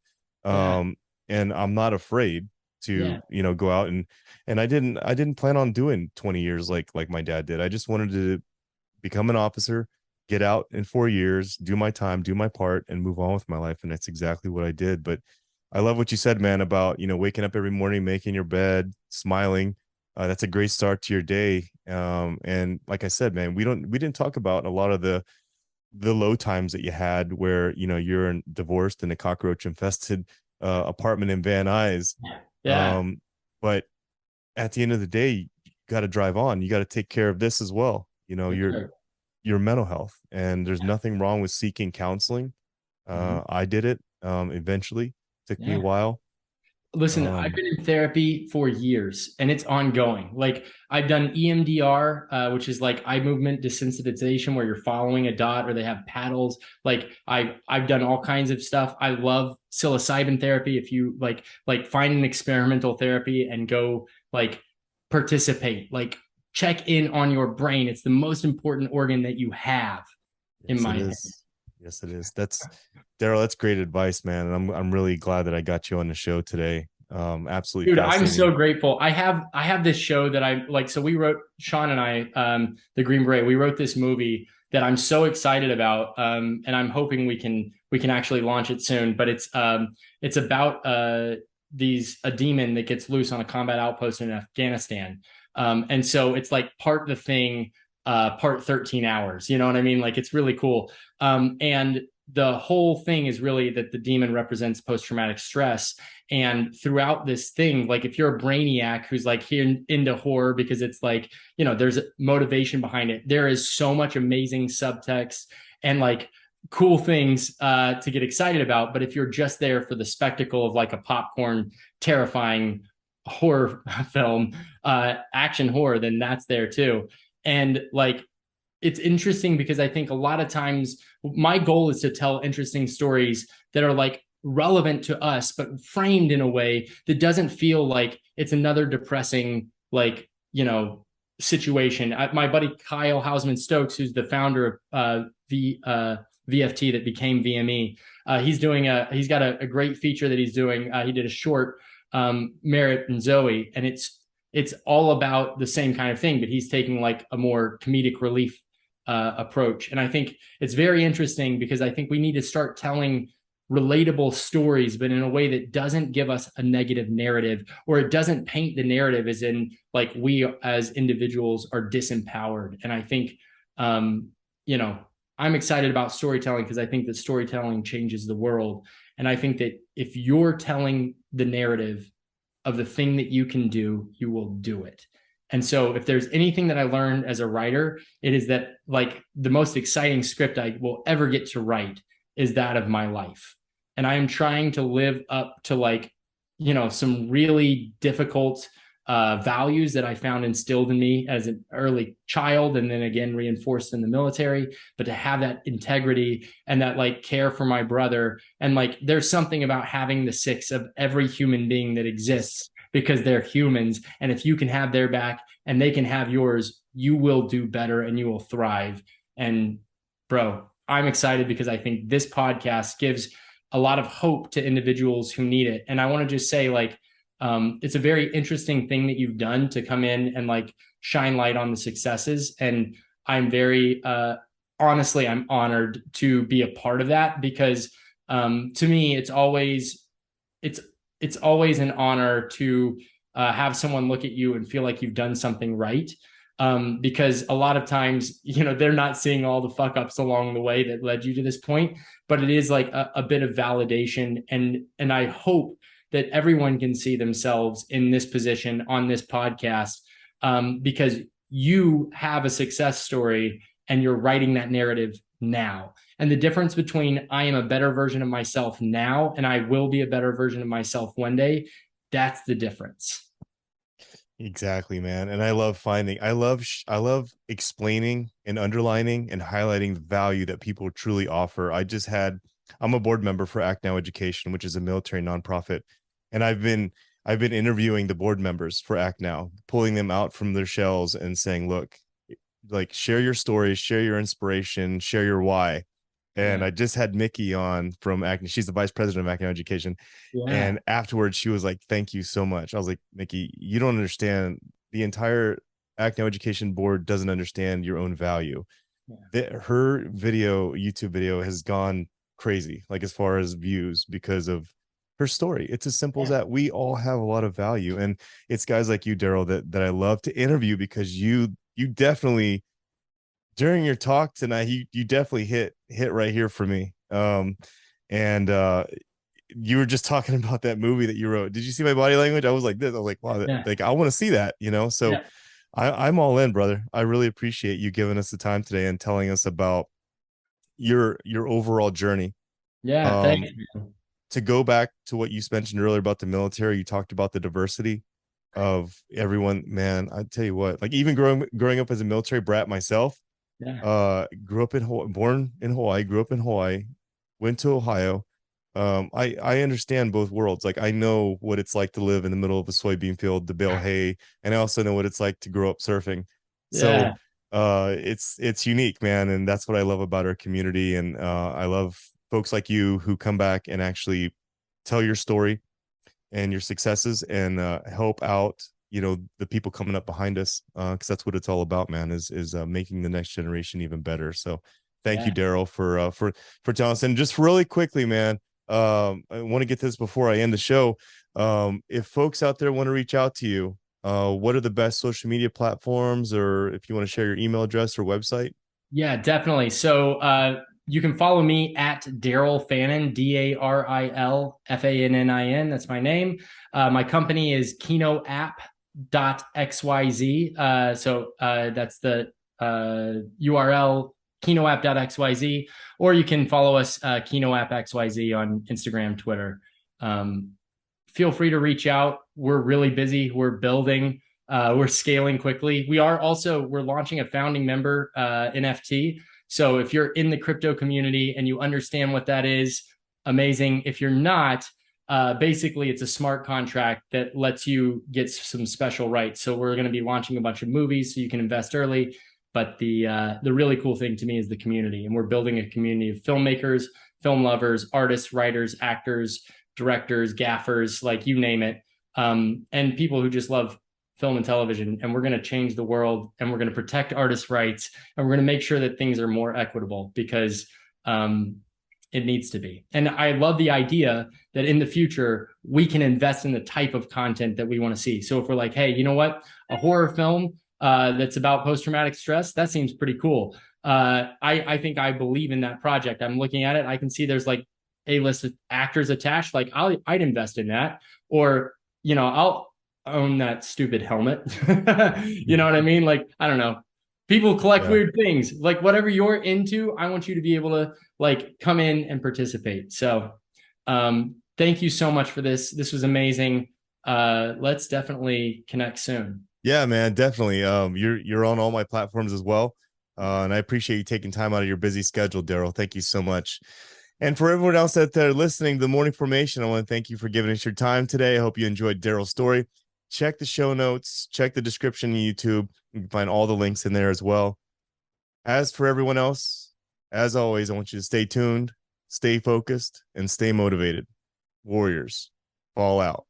and I'm not afraid to, Yeah. go out and I didn't plan on doing 20 years like my dad did. I just wanted to become an officer, get out in 4 years, do my time, do my part, and move on with my life. And that's exactly what I did. But I love what you said, man, about waking up every morning, making your bed, smiling. That's a great start to your day. And like I said, man, we didn't talk about a lot of the low times that you had where you're divorced in a cockroach infested apartment in Van Nuys. Yeah. Um, but at the end of the day, you got to drive on. You got to take care of this as well. Yes, sir. Your mental health, and there's nothing wrong with seeking counseling. Mhm. I did it eventually. Took me a Yeah. while. Listen, I've Um, been in therapy for years and it's ongoing. Like I've done EMDR, which is like eye movement desensitization, where you're following a dot or they have paddles. Like I've done all kinds of stuff. I love psilocybin therapy. If you like find an experimental therapy and go like participate, like check in on your brain. It's the most important organ that you have, in yes, my it opinion. is. Yes, it is. That's Daryl. That's great advice, man. And I'm really glad that I got you on the show today. Absolutely Dude, I'm so fascinating. grateful. I have this show that I like. So we wrote, Sean and I, the Green Beret. We wrote this movie that I'm so excited about, and I'm hoping we can actually launch it soon. But it's about these a demon that gets loose on a combat outpost in Afghanistan, and so it's like part the thing, part 13 hours. You know what I mean? Like it's really cool. And the whole thing is really that the demon represents post traumatic stress, and throughout this thing, like if you're a brainiac who's like here into horror because it's like, there's motivation behind it, there is so much amazing subtext and like cool things to get excited about. But if you're just there for the spectacle of like a popcorn, terrifying horror film, action horror, then that's there too. And like, it's interesting because I think a lot of times my goal is to tell interesting stories that are like relevant to us, but framed in a way that doesn't feel like it's another depressing, like, situation. My buddy Kyle Hausman Stokes, who's the founder of VFT that became VME, he's got a great feature that he's doing. He did a short, Merritt and Zoe, and it's all about the same kind of thing, but he's taking like a more comedic relief approach. And I think it's very interesting because I think we need to start telling relatable stories, but in a way that doesn't give us a negative narrative, or it doesn't paint the narrative as in like we as individuals are disempowered. And I think, um, you know, I'm excited about storytelling because I think that storytelling changes the world. And I think that if you're telling the narrative of the thing that you can do, you will do it. And so if there's anything that I learned as a writer, it is that like the most exciting script I will ever get to write is that of my life. And I am trying to live up to like, some really difficult values that I found instilled in me as an early child and then again reinforced in the military, but to have that integrity and that like care for my brother. And like there's something about having the six of every human being that exists because they're humans. And if you can have their back and they can have yours, you will do better and you will thrive. And bro, I'm excited because I think this podcast gives a lot of hope to individuals who need it. And I want to just say, like, it's a very interesting thing that you've done to come in and like shine light on the successes. And I'm very, honestly, I'm honored to be a part of that because to me, it's it's always an honor to have someone look at you and feel like you've done something right. Because a lot of times, they're not seeing all the fuck ups along the way that led you to this point, but it is like a bit of validation. And I hope that everyone can see themselves in this position on this podcast, because you have a success story and you're writing that narrative now. And the difference between I am a better version of myself now and I will be a better version of myself one day, that's the difference. Exactly, man. And I love explaining and underlining and highlighting the value that people truly offer. I'm a board member for Act Now Education, which is a military nonprofit. And I've been interviewing the board members for Act Now, pulling them out from their shells and saying, look, like share your stories, share your inspiration, share your why. And Yeah. I just had Mickey on from Acne. She's the vice president of Acne Education. Yeah. And afterwards, she was like, "Thank you so much." I was like, "Mickey, you don't understand. The entire Acne Education board doesn't understand your own value." Yeah. Her YouTube video has gone crazy, like as far as views, because of her story. It's as simple as Yeah. that. We all have a lot of value, and it's guys like you, Daril, that I love to interview, because you definitely, during your talk tonight, you definitely hit right here for me. And you were just talking about that movie that you wrote. Did you see my body language? I was like this. I was like, wow, Yeah. like I want to see that, you know. So Yeah. I'm all in, brother. I really appreciate you giving us the time today and telling us about your overall journey. Yeah. Um, Thanks, man. to go back to what you mentioned earlier about the military, you talked about the diversity of everyone. Man, I tell you what, like even growing up as a military brat myself, Yeah. grew up in born in Hawaii, grew up in Hawaii, went to Ohio. I understand both worlds. Like I know what it's like to live in the middle of a soybean field to bale hay, and I also know what it's like to grow up surfing. So Yeah. it's unique, man, and that's what I love about our community. And I love folks like you who come back and actually tell your story and your successes, and help out, you know, the people coming up behind us, because that's what it's all about, man, is making the next generation even better. So thank you, Yeah. Daril, for telling us. And just really quickly, man, I want to get this before I end the show. If folks out there want to reach out to you, what are the best social media platforms, or if you want to share your email address or website? Yeah, definitely. So you can follow me at Daril Fannin, DARILFANNIN. That's my name. My company is kinoapp.xyz. That's the URL, kinoapp.xyz. Or you can follow us, KinoAppXYZ, on Instagram, Twitter. Um, Feel free to reach out. We're really busy. We're building. We're scaling quickly. We're launching a founding member NFT. So if you're in the crypto community and you understand what that is, amazing. If you're not, basically it's a smart contract that lets you get some special rights. So we're going to be launching a bunch of movies so you can invest early. But the really cool thing to me is the community, and we're building a community of filmmakers, film lovers, artists, writers, actors, directors, gaffers, like you name it, and people who just love film and television. And we're going to change the world, and we're going to protect artists' rights, and we're going to make sure that things are more equitable, because it needs to be. And I love the idea that in the future we can invest in the type of content that we want to see. So if we're like, hey, you know what, a horror film that's about post-traumatic stress, that seems pretty cool. I think I believe in that project. I'm looking at it, I can see there's like a list of actors attached. Like I'd invest in that. Or, you know, I'll own that stupid helmet. You know what I mean? Like, I don't know. People collect Yeah. weird things. Like whatever you're into, I want you to be able to like come in and participate. So thank you so much for this. This was amazing. Let's definitely connect soon. Yeah, man, definitely. You're on all my platforms as well. And I appreciate you taking time out of your busy schedule, Daril. Thank you so much. And for everyone else out there listening, the Morning Formation, I want to thank you for giving us your time today. I hope you enjoyed Daril's story. Check the show notes, check the description on YouTube. You can find all the links in there as well. As for everyone else, as always, I want you to stay tuned, stay focused, and stay motivated. Warriors, fall out.